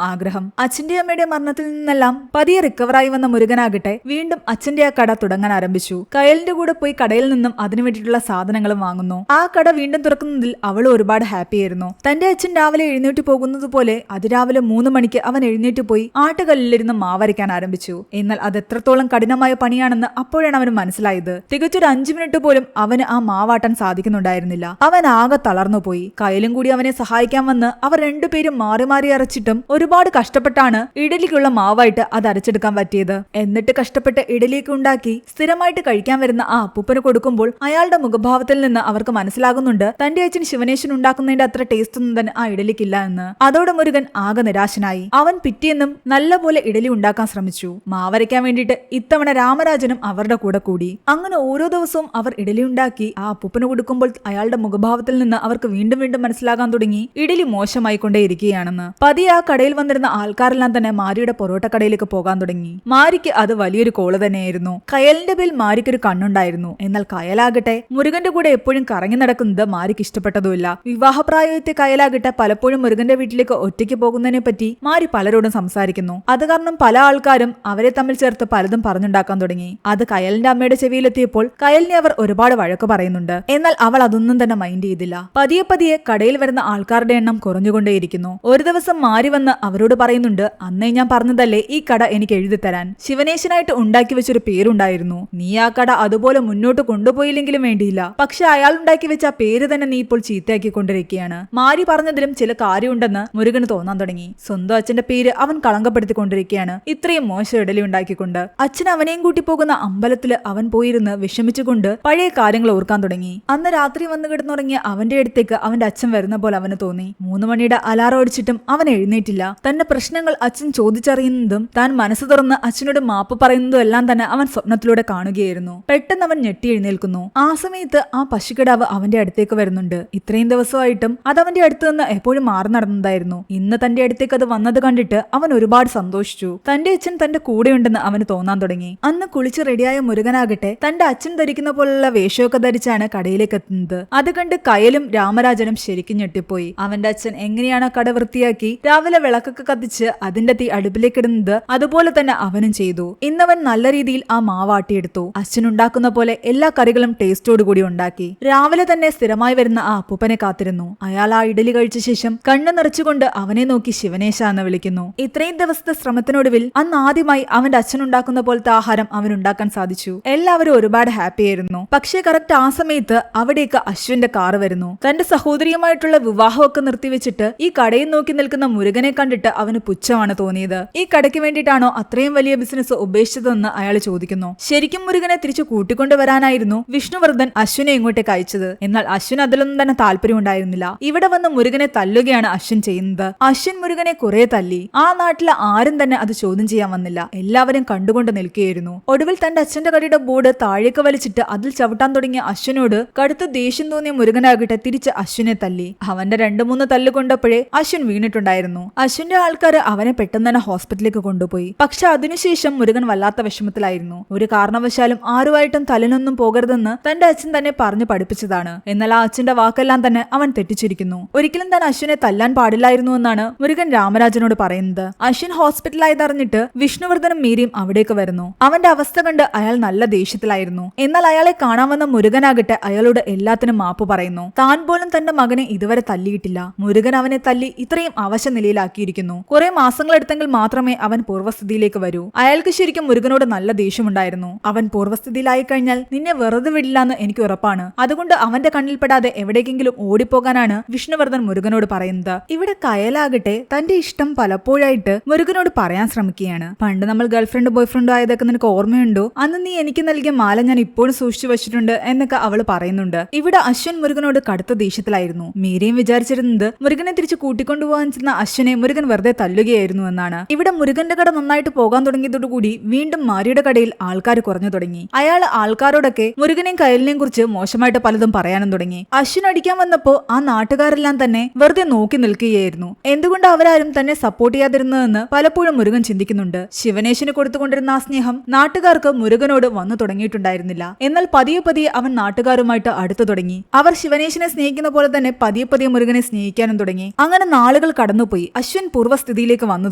ആഗ്രഹം. അച്ഛന്റെ അമ്മയുടെ മരണത്തിൽ നിന്നെല്ലാം പതിയെ റിക്കവറായി വന്ന മുരുകനാകട്ടെ വീണ്ടും അച്ഛന്റെ ആ കട തുടങ്ങാൻ ആരംഭിച്ചു. കയലിന്റെ കൂടെ പോയി കടയിൽ നിന്നും അതിനു വേണ്ടിയിട്ടുള്ള സാധനങ്ങളും വാങ്ങുന്നു. ആ കട വീണ്ടും തുറക്കുന്നതിൽ അവൾ ഒരുപാട് ഹാപ്പി ആയിരുന്നു. തന്റെ അച്ഛൻ രാവിലെ എഴുന്നേറ്റ് പോകുന്നത് പോലെ അതിരാവിലെ 3 മണിക്ക് അവൻ എഴുന്നേറ്റ് പോയി ആട്ടുകല്ലിലിരുന്ന് മാവരയ്ക്കാൻ ആരംഭിച്ചു. എന്നാൽ അത് എത്രത്തോളം കഠിനമായ പണിയാണെന്ന് അപ്പോഴാണ് അവന് മനസ്സിലായത്. തികച്ചൊരു 5 മിനിറ്റ് പോലും അവന് ആ മാവാട്ടാൻ സാധിക്കുന്നുണ്ടായിരുന്നില്ല. അവൻ ആകെ തളർന്നു പോയി. കയലും കൂടി അവനെ സഹായിക്കാൻ വന്ന് അവർ രണ്ടുപേരും മാറി മാറി അരച്ചിട്ടും ഒരുപാട് കഷ്ടപ്പെട്ടാണ് ഇഡലിക്കുള്ള മാവായിട്ട് അത് അരച്ചെടുക്കാൻ പറ്റിയത്. എന്നിട്ട് കഷ്ടപ്പെട്ട് ഇഡലിയൊക്കെ ഉണ്ടാക്കി സ്ഥിരമായിട്ട് കഴിക്കാൻ വരുന്ന ആ അപ്പൂപ്പന് കൊടുക്കുമ്പോൾ അയാളുടെ മുഖഭാവത്തിൽ നിന്ന് അവർക്ക് മനസ്സിലാകുന്നുണ്ട് തന്റെ അച്ഛൻ ശിവനേശൻ ഉണ്ടാക്കുന്നതിന്റെ അത്ര ടേസ്റ്റ് ഒന്നും തന്നെ ആ ഇഡലിക്കില്ല എന്ന്. അതോടെ മുരുകൻ ആകെ നിരാശനായി. അവൻ പിറ്റേന്നും നല്ലപോലെ ഇഡലി ഉണ്ടാക്കാൻ ശ്രമിച്ചു. മാവരയ്ക്കാൻ വേണ്ടിയിട്ട് ഇത്തവണ രാമരാജനും അവരുടെ കൂടെ കൂടി. അങ്ങനെ ഓരോ ദിവസവും അവർ ഇഡലി ഉണ്ടാക്കി ആ അപ്പൂപ്പന് കൊടുക്കുമ്പോൾ അയാളുടെ മുഖഭാവത്തിൽ നിന്ന് അവർക്ക് വീണ്ടും വീണ്ടും മനസ്സിലാകാൻ തുടങ്ങി ഇഡലി മോശമായിക്കൊണ്ടേയിരിക്കുകയാണെന്ന്. പതിയെ ആ കടയിൽ വന്നിരുന്ന ആൾക്കാരെല്ലാം തന്നെ മാരിയുടെ പൊറോട്ട കടയിലേക്ക് പോകാൻ തുടങ്ങി. മാരിക്ക് അത് വലിയൊരു കോള് തന്നെയായിരുന്നു. കയലിന്റെ പേരിൽ മാരിക്കൊരു കണ്ണുണ്ടായിരുന്നു. എന്നാൽ കയലാകട്ടെ മുരുകന്റെ കൂടെ എപ്പോഴും കറങ്ങി നടക്കുന്നത് മാരിക്ക് ഇഷ്ടപ്പെട്ടതുമില്ല. വിവാഹപ്രായത്തെ കയലാകട്ടെ പലപ്പോഴും മുരുകന്റെ വീട്ടിലേക്ക് ഒറ്റയ്ക്ക് പോകുന്നതിനെ പറ്റി മാരി പലരോടും സംസാരിക്കുന്നു. അത് കാരണം പല ആൾക്കാരും അവരെ തമ്മിൽ ചേർത്ത് പലതും പറഞ്ഞുണ്ടാക്കാൻ തുടങ്ങി. അത് കയലിന്റെ അമ്മയുടെ ചെവിയിലെത്തിയപ്പോൾ കയലിനെ അവർ ഒരുപാട് വഴക്ക് പറയുന്നുണ്ട്. എന്നാൽ അവൾ അതൊന്നും തന്നെ മൈൻഡ് ചെയ്തില്ല. പതിയെ പതിയെ കടയിൽ വരുന്ന ആൾക്കാരുടെ എണ്ണം കുറഞ്ഞുകൊണ്ടേയിരിക്കുന്നു. ഒരു ദിവസം മാരി വന്ന് അവരോട് പറയുന്നുണ്ട്, അന്നേ ഞാൻ പറഞ്ഞതല്ലേ ഈ കട എനിക്ക് എഴുതി തരാൻ. ശിവനേശനായിട്ട് ഉണ്ടാക്കി വെച്ചൊരു പേരുണ്ടായിരുന്നു. നീ ആ കട അതുപോലെ മുന്നോട്ട് കൊണ്ടുപോയില്ലെങ്കിലും വേണ്ടിയില്ല. പക്ഷെ അയാൾ ഉണ്ടാക്കി വെച്ച ആ പേര് തന്നെ നീ ഇപ്പോൾ ചീത്തയാക്കിക്കൊണ്ടിരിക്കുകയാണ്. മാരി പറഞ്ഞതിലും ചില കാര്യമുണ്ടെന്ന് മുരുകന് തോന്നാൻ തുടങ്ങി. സ്വന്തം അച്ഛന്റെ പേര് അവൻ കളങ്കപ്പെടുത്തിക്കൊണ്ടിരിക്കുകയാണ് ഇത്രയും മോശം ഇഡലി ഉണ്ടാക്കിക്കൊണ്ട്. അച്ഛൻ അവനെയും കൂട്ടി പോകുന്ന അമ്പലത്തില് അവൻ പോയിരുന്ന് വിഷമിച്ചുകൊണ്ട് പഴയ കാര്യങ്ങൾ ഓർക്കാൻ തുടങ്ങി. അന്ന് രാത്രി വന്നു കിടന്നുറങ്ങിയ അവന്റെ അടുത്തേക്ക് അവന്റെ അച്ഛൻ വരുന്ന പോലെ അവന് തോന്നി. 3 മണിയുടെ അലാറം അടിച്ചിട്ടും അവൻ എഴുന്നേറ്റില്ല. തന്റെ പ്രശ്നങ്ങൾ അച്ഛൻ ചോദിച്ചറിയുന്നതും താൻ മനസ്സ് തുറന്ന് അച്ഛനോട് മാപ്പ് പറയുന്നതും എല്ലാം തന്നെ അവൻ സ്വപ്നത്തിലൂടെ കാണുകയായിരുന്നു. പെട്ടെന്ന് അവൻ ഞെട്ടി എഴുന്നേൽക്കുന്നു. ആ സമയത്ത് ആ പശുക്കിടാവ് അവന്റെ അടുത്തേക്ക് വരുന്നുണ്ട്. ഇത്രയും ദിവസമായിട്ടും അത് അവന്റെ അടുത്ത് നിന്ന് എപ്പോഴും മാറി നടന്നതായിരുന്നു. ഇന്ന് തന്റെ അടുത്തേക്ക് അത് വന്നത് കണ്ടിട്ട് അവൻ ഒരുപാട് സന്തോഷിച്ചു. തന്റെ അച്ഛൻ തന്റെ കൂടെയുണ്ടെന്ന് അവന് തോന്നാൻ തുടങ്ങി. അന്ന് കുളിച്ച് റെഡിയായ മുരുകനാകട്ടെ തന്റെ അച്ഛൻ ധരിക്കുന്ന പോലുള്ള വേഷമൊക്കെ ധരിച്ചാണ് കടയിലേക്ക് എത്തുന്നത്. അത് കണ്ട് കയലും രാമരാജനും ശരിക്കും ഞെട്ടിപ്പോയി. അവന്റെ അച്ഛൻ എങ്ങനെയാണ് കട വൃത്തിയാക്കി രാവിലെ വിളക്കൊക്കെ കത്തിച്ച് അതിന്റെ തീ അടുപ്പിലേക്ക് ഇടുന്നത് അതുപോലെ തന്നെ അവനും ചെയ്തു. ഇന്നവൻ നല്ല രീതിയിൽ ആ മാവാട്ടിയെടുത്തു. അച്ഛനുണ്ടാക്കുന്ന പോലെ എല്ലാ കറികളും ടേസ്റ്റോടുകൂടി ഉണ്ടാക്കി. രാവിലെ തന്നെ സ്ഥിരമായി വരുന്ന ആ അപ്പൂപ്പനെ കാത്തിരുന്നു. അയാൾ ആ ഇഡലി കഴിച്ച ശേഷം കണ്ണു നിറച്ചുകൊണ്ട് അവനെ നോക്കി ശിവനേശ എന്ന് വിളിക്കുന്നു. ഇത്രയും ദിവസത്തെ ശ്രമത്തിനൊടുവിൽ അന്ന് ആദ്യമായി അവന്റെ അച്ഛനുണ്ടാക്കുന്ന പോലത്തെ ആഹാരം അവനുണ്ടാക്കാൻ സാധിച്ചു. എല്ലാവരും ഒരുപാട് ഹാപ്പി ആയിരുന്നു. പക്ഷേ കറക്റ്റ് ആ സമയത്ത് അവിടേക്ക് അശ്വിന്റെ കാറ് വരുന്നു. തന്റെ സഹോദരിയുമായിട്ടുള്ള വിവാഹമൊക്കെ നിർത്തിവെച്ചിട്ട് ഈ കടയിൽ നോക്കി നിൽക്കുന്ന മുരുകനെ കണ്ടിട്ട് അവന് പുച്ഛമാണ് തോന്നിയത്. ഈ കടയ്ക്ക് വേണ്ടിയിട്ടാണോ അത്രയും വലിയ ബിസിനസ് ഉപേക്ഷിച്ചതെന്ന് അയാൾ ചോദിക്കുന്നു. ശരിക്കും മുരുകനെ തിരിച്ചു കൂട്ടിക്കൊണ്ടുവരാനായിരുന്നു വിഷ്ണുവർദ്ധൻ അശ്വിനെ ഇങ്ങോട്ടേക്ക് അയച്ചത്. എന്നാൽ അശ്വിൻ അതിലൊന്നും തന്നെ താല്പര്യം ഉണ്ടായിരുന്നില്ല. ഇവിടെ വന്ന് മുരുകനെ തല്ലുകയാണ് അശ്വിൻ ചെയ്യുന്നത്. അശ്വിൻ മുരുകനെ കുറെ തല്ലി. ആ നാട്ടിലെ ആരും തന്നെ അത് ചോദ്യം ചെയ്യാൻ വന്നില്ല. എല്ലാവരും കണ്ടുകൊണ്ട് നിൽക്കുകയായിരുന്നു. ഒടുവിൽ തന്റെ അച്ഛന്റെ കടയുടെ ബോർഡ് താഴേക്ക് വലിച്ചിട്ട് അതിൽ ചവിട്ടാൻ തുടങ്ങിയ അശ്വിനോട് കടുത്ത ദേഷ്യം തോന്നിയ മുരുകനാകട്ടെ തിരിച്ച് അശ്വിനെ തല്ലി. അവന്റെ 2-3 തല്ല് കൊണ്ടപ്പോഴേ അശ്വിൻ വീണിട്ടുണ്ടായിരുന്നു. അശ്വിന്റെ ആൾക്കാര് അവനെ പെട്ടെന്ന് തന്നെ ഹോസ്പിറ്റലിലേക്ക് കൊണ്ടുപോയി. പക്ഷെ അതിനുശേഷം മുരുകൻ വല്ലാത്ത വിഷമത്തിലായിരുന്നു. ഒരു കാരണവശാലും ആരുമായിട്ടും തലനൊന്നും പോകരുതെന്ന് തന്റെ അച്ഛൻ തന്നെ പറഞ്ഞു പഠിപ്പിച്ചതാണ്. എന്നാൽ ആ അച്ഛന്റെ വാക്കെല്ലാം തന്നെ അവൻ തെറ്റിച്ചിരിക്കുന്നു. ഒരിക്കലും താൻ അശ്വിനെ തല്ലാൻ പാടില്ലായിരുന്നു എന്നാണ് മുരുകൻ രാമരാജനോട് പറയുന്നത്. അശ്വിൻ ഹോസ്പിറ്റലായതറിഞ്ഞിട്ട് വിഷ്ണുവർദ്ധനും മീരയും അവിടേക്ക് വരുന്നു. അവന്റെ അവസ്ഥ കണ്ട് അയാൾ നല്ല ദേഷ്യത്തിലായിരുന്നു. എന്നാൽ അയാളെ കാണാൻ വന്ന മുരുകനാകട്ടെ അയാളോട് എല്ലാത്തിനും മാപ്പ് പറയുന്നു. താൻ പോലും തന്റെ മകനെ ഇതുവരെ തല്ലിയിട്ടില്ല. മുരുകൻ അവനെ തല്ലി ഇത്രയും അവശ നിലയിലാക്കിയിരിക്കുന്നു. കുറെ മാസങ്ങളെടുത്തെങ്കിൽ മാത്രമേ അവൻ പൂർവ്വസ്ഥിതിയിലേക്ക് വരൂ. അയാൾക്ക് ശരിക്കും മുരുകനോട് നല്ല ദേഷ്യമുണ്ടായിരുന്നു. അവൻ പൂർവ്വസ്ഥിതിയിലായി കഴിഞ്ഞാൽ നിന്നെ വെറുതെ വിടില്ലാന്ന് എനിക്ക് ഉറപ്പാണ്. അതുകൊണ്ട് അവന്റെ കണ്ണിൽപ്പെടാതെ എവിടേക്കെങ്കിലും ഓടിപ്പോകാനാണ് വിഷ്ണുവർദ്ധൻ മുരുകനോട് പറയുന്നത്. ഇവിടെ കയലാകട്ടെ തന്റെ ഇഷ്ടം പലപ്പോഴായിട്ട് മുരുകനോട് പറയാൻ ശ്രമിക്കുകയാണ്. പണ്ട് നമ്മൾ ഗേൾഫ്രണ്ട് ബോയ്ഫ്രണ്ടും ആയതൊക്കെ നിനക്ക് ഓർമ്മയുണ്ടോ? അന്ന് നീ എനിക്ക് നൽകിയ മാല ഞാൻ ഇപ്പോഴും സൂക്ഷിച്ചു വെച്ചിട്ടുണ്ട് എന്നൊക്കെ അവള് പറയുന്നുണ്ട്. ഇവിടെ അശ്വിൻ മുരുകനോട് കടുത്ത ദേഷ്യത്തിലായിരുന്നു. മീരയും വിചാരിച്ചിരുന്നത് മുരുകനെ തിരിച്ചു കൂട്ടിക്കൊണ്ടുപോകാൻ ചെന്ന അശ്വിനെ മുരുകൻ വെറുതെ തല്ലുകയായിരുന്നു എന്നാണ്. ഇവിടെ മുരുകന്റെ കട നന്നായിട്ട് പോകാൻ തുടങ്ങിയതോടുകൂടി വീണ്ടും മാരിയുടെ കടയിൽ ആൾക്കാർ കുറഞ്ഞു തുടങ്ങി. അയാൾ ആൾക്കാരോടൊക്കെ മുരുകനെയും കയലിനെയും കുറിച്ച് മോശമായിട്ട് പലതും പറയാനും തുടങ്ങി. അശ്വിൻ അടിക്കാൻ വന്നപ്പോ ആ നാട്ടുകാരെല്ലാം തന്നെ വെറുതെ നോക്കി നിൽക്കുകയായിരുന്നു. എന്തുകൊണ്ട് അവരാരും തന്നെ സപ്പോർട്ട് ചെയ്യാതിരുന്നതെന്ന് പലപ്പോഴും മുരുകൻ ചിന്തിക്കുന്നുണ്ട്. ശിവനേശന് കൊടുത്തുകൊണ്ടിരുന്ന ആ സ്നേഹം നാട്ടുകാർക്ക് മുരുകനോട് വന്നു തുടങ്ങിയിട്ടുണ്ടായിരുന്നില്ല. എന്നാൽ പതിയെ പതിയെ അവൻ നാട്ടുകാരുമായിട്ട് അടുത്തു തുടങ്ങി. അവർ ശിവനേശനെ സ്നേഹിക്കുന്ന പോലെ തന്നെ പതിയെ പതിയെ മുരുകനെ സ്നേഹിക്കാനും തുടങ്ങി. തുടങ്ങി. അങ്ങനെ നാളുകൾ കടന്നുപോയി. അശ്വിൻ പൂർവ്വസ്ഥിതിയിലേക്ക് വന്നു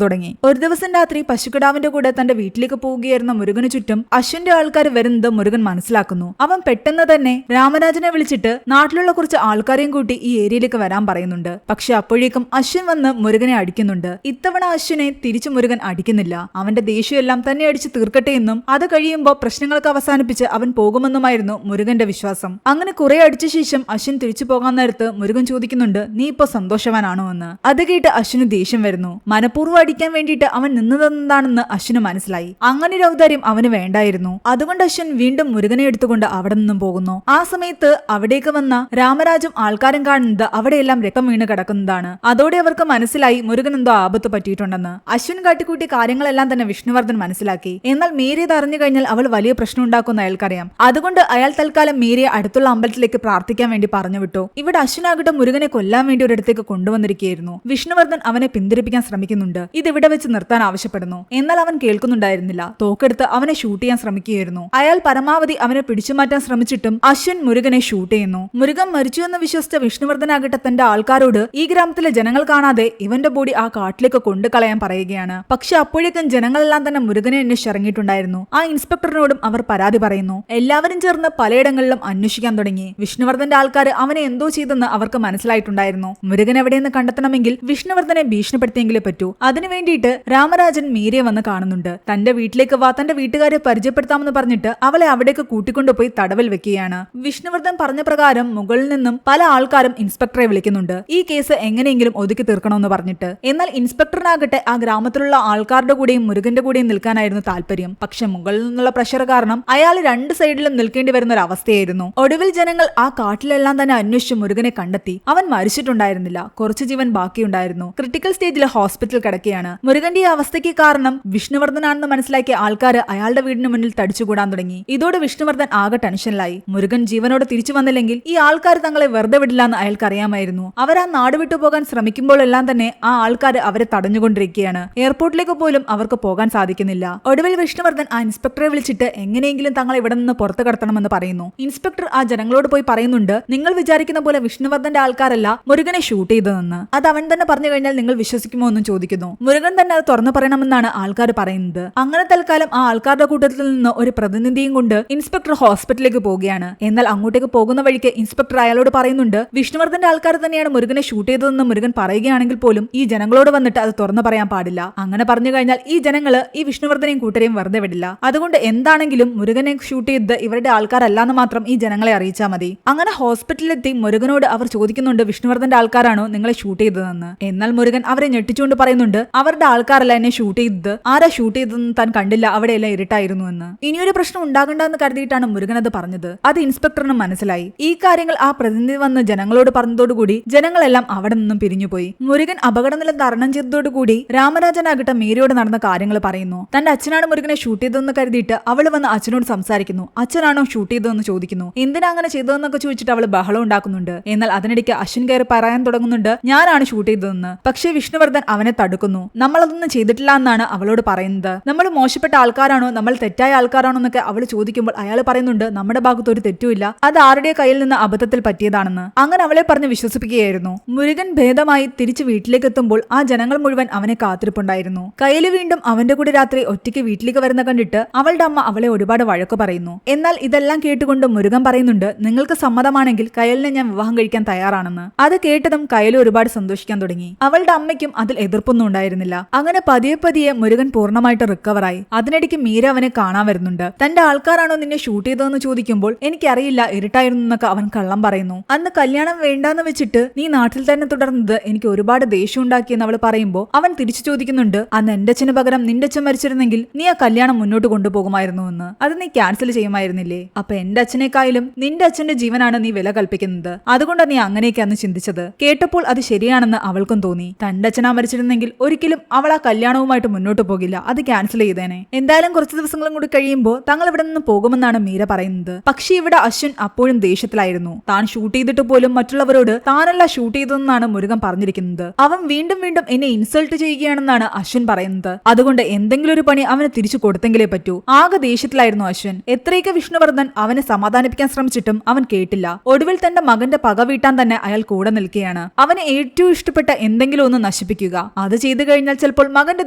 തുടങ്ങി. ഒരു ദിവസം രാത്രി പശുക്കിടാവിന്റെ കൂടെ തന്റെ വീട്ടിലേക്ക് പോവുകയായിരുന്ന മുരുകന് ചുറ്റും അശ്വിന്റെ ആൾക്കാർ വരുന്നത് മുരുകൻ മനസ്സിലാക്കുന്നു. അവൻ പെട്ടെന്ന് തന്നെ രാമരാജനെ വിളിച്ചിട്ട് നാട്ടിലുള്ള കുറച്ച് ആൾക്കാരെയും കൂട്ടി ഈ ഏരിയയിലേക്ക് വരാൻ പറയുന്നുണ്ട്. പക്ഷെ അപ്പോഴേക്കും അശ്വിൻ വന്ന് മുരുകനെ അടിക്കുന്നുണ്ട്. ഇത്തവണ അശ്വിനെ തിരിച്ചു മുരുകൻ അടിക്കുന്നില്ല. അവന്റെ ദേഷ്യമെല്ലാം തന്നെ അടിച്ചു തീർക്കട്ടെ എന്നും അത് കഴിയുമ്പോൾ പ്രശ്നങ്ങൾക്ക് അവസാനിപ്പിച്ച് അവൻ പോകുമെന്നുമായിരുന്നു മുരുകന്റെ വിശ്വാസം. അങ്ങനെ കുറെ അടിച്ച ശേഷം അശ്വിൻ തിരിച്ചു പോകാൻ നേരത്ത് മുരുകൻ ചോദിക്കുന്നുണ്ട്, നീ ഇപ്പോ സന്തോഷവാനാണോ എന്ന്. അത് കേട്ട് അശ്വിന് ദേഷ്യം വരുന്നു. മനഃപൂർവ്വം അടിക്കാൻ വേണ്ടിയിട്ട് അവൻ നിന്നതെന്താണെന്ന് അശ്വിന് മനസ്സിലായി. അങ്ങനെ ഒരു ഔദാര്യം അവന് വേണ്ടായിരുന്നു. അതുകൊണ്ട് അശ്വിൻ വീണ്ടും മുരുകനെ എടുത്തുകൊണ്ട് അവിടെ നിന്നും പോകുന്നു. ആ സമയത്ത് അവിടേക്ക് വന്ന രാമരാജും ആൾക്കാരും കാണുന്നത് അവിടെയെല്ലാം രക്തം വീണ് കിടക്കുന്നതാണ്. അതോടെ അവർക്ക് മനസ്സിലായി മുരുകൻ എന്തോ ആപത്ത് പറ്റിയിട്ടുണ്ടെന്ന്. അശ്വിൻ കാട്ടിക്കൂട്ടി കാര്യങ്ങളെല്ലാം തന്നെ വിഷ്ണുവർദ്ധൻ മനസ്സിലാക്കി. എന്നാൽ മേരിയത് അറിഞ്ഞു കഴിഞ്ഞാൽ അവൾ വലിയ പ്രശ്നം ഉണ്ടാക്കുന്ന അയാൾക്കറിയാം. അതുകൊണ്ട് അയാൾ തൽക്കാലം മേരിയെ അടുത്തുള്ള അമ്പലത്തിലേക്ക് പ്രാർത്ഥിക്കാൻ വേണ്ടി പറഞ്ഞു വിട്ടു. ഇവിടെ അശ്വിനാകട്ടെ മുരുകനെ കൊല്ലാൻ വേണ്ടി ഒരിടത്തേക്ക് കൊണ്ടുവന്നിരിക്കുകയായിരുന്നു. വിഷ്ണുവർദ്ധൻ അവനെ പിന്തിരിപ്പിക്കാൻ ശ്രമിക്കുന്നുണ്ട്. ഇതിവിടെ വെച്ച് നിർത്താൻ ആവശ്യപ്പെടുന്നു. എന്നാൽ അവൻ കേൾക്കുന്നുണ്ടായിരുന്നില്ല. തോക്കെടുത്ത് അവനെ ഷൂട്ട് ചെയ്യാൻ ശ്രമിക്കുകയായിരുന്നു. അയാൾ പരമാവധി അവനെ പിടിച്ചു മാറ്റാൻ ശ്രമിച്ചിട്ടും അശ്വിൻ മുരുകനെ ഷൂട്ട് ചെയ്യുന്നു. മുരുകൻ മരിച്ചു എന്ന് വിശ്വസിച്ച വിഷ്ണുവർദ്ധനാകട്ടെ തന്റെ ആൾക്കാരോട് ഈ ഗ്രാമത്തിലെ ജനങ്ങൾ കാണാതെ ഇവന്റെ ബോഡി ആ കാട്ടിലേക്ക് കൊണ്ടുകളയാൻ പറയുകയാണ്. പക്ഷെ അപ്പോഴേക്കും ജനങ്ങളെല്ലാം തന്നെ മുരുകനെ അന്വേഷിച്ച് ഇറങ്ങിയിട്ടുണ്ടായിരുന്നു. ആ ഇൻസ്പെക്ടറിനോടും അവർ പരാതി പറയുന്നു. എല്ലാവരും ചേർന്ന് പലയിടങ്ങളിലും അന്വേഷിക്കാൻ തുടങ്ങി. വിഷ്ണുവർദ്ധന്റെ ആൾക്കാർ അവനെ എന്തോ ചെയ്തെന്ന് അവർക്ക് മനസ്സിലായിട്ടുണ്ടായിരുന്നു. മുരുകൻ എവിടെയെന്ന് കണ്ടെത്തണമെങ്കിൽ വിഷ്ണുവർദ്ധനെ ഭീഷണിപ്പെടുത്തിയെങ്കിലേ പറ്റൂ. അതിനു വേണ്ടിയിട്ട് രാമരാജൻ മീരയെ വന്ന് കാണുന്നുണ്ട്. തന്റെ വീട്ടിലേക്ക് വാ, തന്റെ വീട്ടുകാരെ പരിചയപ്പെടുത്താമെന്ന് പറഞ്ഞിട്ട് അവളെ അവിടേക്ക് കൂട്ടിക്കൊണ്ടുപോയി തടവിൽ വെക്കുകയാണ്. വിഷ്ണുവർദ്ധൻ പറഞ്ഞ പ്രകാരം മുകളിൽ നിന്നും പല ആൾക്കാരും ഇൻസ്പെക്ടറെ വിളിക്കുന്നുണ്ട്. ഈ കേസ് എങ്ങനെയെങ്കിലും ഒതുക്കി തീർക്കണമെന്ന് പറഞ്ഞിട്ട്. എന്നാൽ ഇൻസ്പെക്ടറിനാകട്ടെ ആ ഗ്രാമത്തിലുള്ള ആൾക്കാരുടെ കൂടെയും മുരുകന്റെ കൂടെയും നിൽക്കാനായിരുന്നു താല്പര്യം. പക്ഷെ മുകളിൽ നിന്നുള്ള പ്രഷർ കാരണം അയാൾ രണ്ട് സൈഡിലും നിൽക്കേണ്ടി വരുന്ന ഒരു അവസ്ഥയായിരുന്നു. ഒടുവിൽ ജനങ്ങൾ ആ കാട്ടിലെല്ലാം തന്നെ അന്വേഷിച്ച് മുരുകനെ കണ്ടെത്തി. അവൻ മരിച്ചിട്ടുണ്ടായിരുന്നില്ല. കുറച്ച് ജീവൻ ബാക്കിയുണ്ടായിരുന്നു. ക്രിട്ടിക്കൽ സ്റ്റേജിൽ ഹോസ്പിറ്റൽ കിടക്കുകയാണ്. മുരുകന്റെ ഈ അവസ്ഥയ്ക്ക് കാരണം വിഷ്ണുവർദ്ധനാണെന്ന് മനസ്സിലാക്കിയ ആൾക്കാർ അയാളുടെ വീടിന് മുന്നിൽ തടിച്ചുകൂടാൻ തുടങ്ങി. ഇതോടെ വിഷ്ണുവർദ്ധൻ ആകെ ടെൻഷനിലായി. മുരുകൻ ജീവനോട് തിരിച്ചു വന്നില്ലെങ്കിൽ ഈ ആൾക്കാർ തങ്ങളെ വെറുതെ വിടില്ല എന്ന് അയാൾക്ക് അറിയാമായിരുന്നു. അവർ ആ നാട് വിട്ടു പോകാൻ ശ്രമിക്കുമ്പോഴെല്ലാം തന്നെ ആ ആൾക്കാർ അവരെ തടഞ്ഞുകൊണ്ടിരിക്കുകയാണ്. എയർപോർട്ടിലേക്ക് പോലും അവർക്ക് പോകാൻ സാധിക്കുന്നില്ല. ഒടുവിൽ വിഷ്ണുവർദ്ധൻ ആ ഇൻസ്പെക്ടറെ വിളിച്ചിട്ട് എങ്ങനെയെങ്കിലും തങ്ങളെ ഇവിടെ നിന്ന് പുറത്തു കടത്തണമെന്ന് പറയുന്നു. ഇൻസ്പെക്ടർ ആ ജനങ്ങളോട് പോയി പറയുന്നുണ്ട്, നിങ്ങൾ വിചാരിക്കുന്ന പോലെ വിഷ്ണുവർദ്ധന്റെ ആൾക്കാരല്ല മുരുകനെ ഷൂട്ട് ചെയ്തതെന്ന്. അത് അവൻ തന്നെ പറഞ്ഞു കഴിഞ്ഞാൽ നിങ്ങൾ വിശ്വസിക്കുമോ എന്നും ചോദിക്കുന്നു. മുരുകൻ തന്നെ അത് തുറന്നു പറയണമെന്നാണ് ആൾക്കാർ പറയുന്നത്. അങ്ങനെ തൽക്കാലം ആ ആൾക്കാരുടെ കൂട്ടത്തിൽ നിന്ന് ഒരു പ്രതിനിധിയും കൊണ്ട് ഇൻസ്പെക്ടർ ഹോസ്പിറ്റലിലേക്ക് പോവുകയാണ്. എന്നാൽ അങ്ങോട്ടേക്ക് പോകുന്ന വഴിക്ക് ഇൻസ്പെക്ടർ അയാളോട് പറയുന്നുണ്ട്, വിഷ്ണുവർദ്ധന്റെ ആൾക്കാർ തന്നെയാണ് മുരുകനെ ഷൂട്ട് ചെയ്തതെന്ന് മുരുകൻ പറയുകയാണെങ്കിൽ പോലും ഈ ജനങ്ങളോട് വന്നിട്ട് അത് തുറന്നു പറയാൻ പാടില്ല. അങ്ങനെ പറഞ്ഞു കഴിഞ്ഞാൽ ഈ ജനങ്ങള് ഈ വിഷ്ണുവർദ്ധനെയും കൂട്ടരെയും വെറുതെ വിടില്ല. അതുകൊണ്ട് എന്താണെങ്കിലും മുരുകനെ ഷൂട്ട് ചെയ്ത് ഇവരുടെ ആൾക്കാരല്ലാന്ന് മാത്രം ഈ ജനങ്ങളെ അറിയിച്ചാൽ മതി. അങ്ങനെ ഹോസ്പിറ്റലിലെത്തി മുരുകനോട് അവർ ചോദിക്കുന്നുണ്ട്, വിഷ്ണുവർദ്ധന്റെ ആൾക്കാരാണോ നിങ്ങളെ ഷൂട്ട് ചെയ്തതെന്ന്. എന്നാൽ മുരുകൻ അവരെ ഞെട്ടിച്ചുകൊണ്ട് പറയുന്നുണ്ട്, അവരുടെ ആൾക്കാരല്ല എന്നെ ഷൂട്ട് ചെയ്തത്. ആരാ ഷൂട്ട് ചെയ്തതെന്ന് താൻ കണ്ടില്ല, അവിടെയെല്ലാം ഇരുട്ടായിരുന്നു എന്ന്. ഇനിയൊരു പ്രശ്നം ഉണ്ടാകണ്ടെന്ന് കരുതിയിട്ടാണ് മുരുകൻ അത് പറഞ്ഞത്. അത് ഇൻസ്പെക്ടറിനും മനസ്സിലായി. ഈ കാര്യങ്ങൾ ആ പ്രതിനിധി വന്ന് ജനങ്ങളോട് പറഞ്ഞതോടുകൂടി ജനങ്ങളെല്ലാം അവിടെ നിന്നും പിരിഞ്ഞുപോയി. മുരുകൻ അപകടനില തരണം ചെയ്തതോടുകൂടി രാമരാജനാകട്ടെ മേരിയോട് നടന്ന കാര്യങ്ങൾ പറയുന്നു. തന്റെ അച്ഛനാണ് മുരുകനെ ഷൂട്ട് ചെയ്തതെന്ന് കരുതിയിട്ട് അവൾ വന്ന് അച്ഛനോട് സംസാരിക്കുന്നു. അച്ഛനാണോ ഷൂട്ട് ചെയ്തതെന്ന് ചോദിക്കുന്നു. എന്തിനാ അങ്ങനെ ചെയ്തതെന്നൊക്കെ ചോദിച്ചിട്ട് അവൾ ബഹളം ഉണ്ടാക്കുന്നുണ്ട്. എന്നാൽ അതിനിടയ്ക്ക് അശ്വിൻ കയറി പറയാൻ തുടങ്ങുന്നുണ്ട്, ഞാനാണ് ഷൂട്ട് ചെയ്തതെന്ന്. പക്ഷേ വിഷ്ണുവർദ്ധൻ അവനെ തടുക്കുന്നു. നമ്മളതൊന്നും ചെയ്തിട്ടില്ല എന്നാണ് അവളോട് പറയുന്നത്. നമ്മൾ മോശപ്പെട്ട ആൾക്കാരാണോ, നമ്മൾ തെറ്റായ ആൾക്കാരാണോ എന്നൊക്കെ അവൾ ചോദിക്കുമ്പോൾ അയാൾ പറയുന്നുണ്ട്, നമ്മുടെ ഭാഗത്ത് ഒരു തെറ്റുമില്ല, അത് ആരുടെ കയ്യിൽ നിന്ന് അബദ്ധത്തിൽ പറ്റിയതാണെന്ന്. അങ്ങനെ അവളെ പറഞ്ഞ് വിശ്വസിപ്പിക്കുകയായിരുന്നു. മുരുകൻ ഭേദമായി തിരിച്ച് വീട്ടിലേക്ക് എത്തുമ്പോൾ ആ ജനങ്ങൾ മുഴുവൻ അവനെ കാത്തിരിപ്പുണ്ടായിരുന്നു. കയ്യില് വീണ്ടും അവന്റെ കൂടെ രാത്രി ഒറ്റയ്ക്ക് വീട്ടിലേക്ക് വരുന്ന കണ്ടിട്ട് അവളുടെ അമ്മ അവളെ ഒരുപാട് വഴക്ക് പറയുന്നു. എന്നാൽ ഇതെല്ലാം കേട്ടുകൊണ്ട് മുരുകൻ പറയുന്നുണ്ട്, നിങ്ങൾക്ക് സമ്മതമാണെങ്കിൽ കയലിനെ ഞാൻ വിവാഹം കഴിക്കാൻ തയ്യാറാണെന്ന്. അത് കേട്ടതും കയല് ഒരുപാട് സന്തോഷിക്കാൻ തുടങ്ങി. അവളുടെ അമ്മയ്ക്കും അതിൽ എതിർപ്പൊന്നും ഉണ്ടായിരുന്നില്ല. അങ്ങനെ പതിയെ പതിയെ മുരുകൻ പൂർണ്ണമായിട്ട് റിക്കവറായി. അതിനിടയ്ക്ക് മീര അവനെ കാണാൻ വരുന്നുണ്ട്. തന്റെ ആൾക്കാരാണോ നിന്നെ ഷൂട്ട് ചെയ്തതെന്ന് ചോദിക്കുമ്പോൾ എനിക്കറിയില്ല, ഇരുട്ടായിരുന്നു എന്നൊക്കെ അവൻ കള്ളം പറയുന്നു. അന്ന് കല്യാണം വേണ്ടാന്ന് വെച്ചിട്ട് നീ നാട്ടിൽ തന്നെ തുടർന്നത് എനിക്ക് ഒരുപാട് ദേഷ്യം ഉണ്ടാക്കിയെന്ന് അവൾ പറയുമ്പോൾ അവൻ തിരിച്ചു ചോദിക്കുന്നുണ്ട്, അന്ന് എന്റെ അച്ഛന് പകരം നിന്റെ അച്ഛൻ മരിച്ചിരുന്നെങ്കിൽ നീ ആ കല്യാണം മുന്നോട്ട് കൊണ്ടുപോകുമായിരുന്നു എന്ന്. അത് നീ ക്യാൻസൽ ചെയ്യുമായിരുന്നില്ലേ? അപ്പൊ എന്റെ അച്ഛനേക്കാളും നിന്റെ അച്ഛന്റെ ജീവനാണ് നീ വില കൽപ്പിക്കുന്നത്. അതുകൊണ്ടാണ് നീ അങ്ങനെയൊക്കെ അന്ന് ചിന്തിച്ചത്. കേട്ടപ്പോൾ അത് ശരിയാണെന്ന് അവൾക്കും തോന്നി. തന്റെ അച്ഛനാ മരിച്ചിരുന്നെങ്കിൽ ഒരിക്കലും അവൾ ആ കല്യാണവുമായിട്ട് മുന്നോട്ട് പോകില്ല, അത് ക്യാൻസൽ ചെയ്തേനെ. എന്തായാലും കുറച്ച് ദിവസങ്ങളും കൂടി കഴിയുമ്പോൾ തങ്ങൾ ഇവിടെ നിന്ന് പോകുമെന്നാണ് മീര പറയുന്നത്. പക്ഷേ ഇവിടെ അശ്വിൻ അപ്പോഴും ദേഷ്യത്തിലായിരുന്നു. താൻ ഷൂട്ട് ചെയ്തിട്ട് പോലും മറ്റുള്ളവരോട് താനല്ല ഷൂട്ട് ചെയ്തതെന്നാണ് മുരുകൻ പറഞ്ഞിരിക്കുന്നത്. അവൻ വീണ്ടും വീണ്ടും എന്നെ ഇൻസൾട്ട് ചെയ്യുകയാണെന്നാണ് അശ്വിൻ പറയുന്നത്. അതുകൊണ്ട് എന്തെങ്കിലും ഒരു പണി അവന് തിരിച്ചു കൊടുത്തെങ്കിലേ പറ്റൂ. ആകെ ദേഷ്യത്തിലായിരുന്നു അശ്വിൻ. എത്രയൊക്കെ വിഷ്ണുവർദ്ധൻ അവനെ സമാധാനിപ്പിക്കാൻ ശ്രമിച്ചിട്ടും അവൻ കേട്ടില്ല. ഒടുവിൽ തന്റെ മകന്റെ പക വീട്ടാൻ തന്നെ അയാൾ കൂടെ നിൽക്കുകയാണ്. അവന് ഏറ്റവും ഇഷ്ടപ്പെട്ട എന്തെങ്കിലും ഒന്ന് നശിപ്പിക്കുക. അത് ചെയ്തു കഴിഞ്ഞാൽ ചിലപ്പോൾ മകന്റെ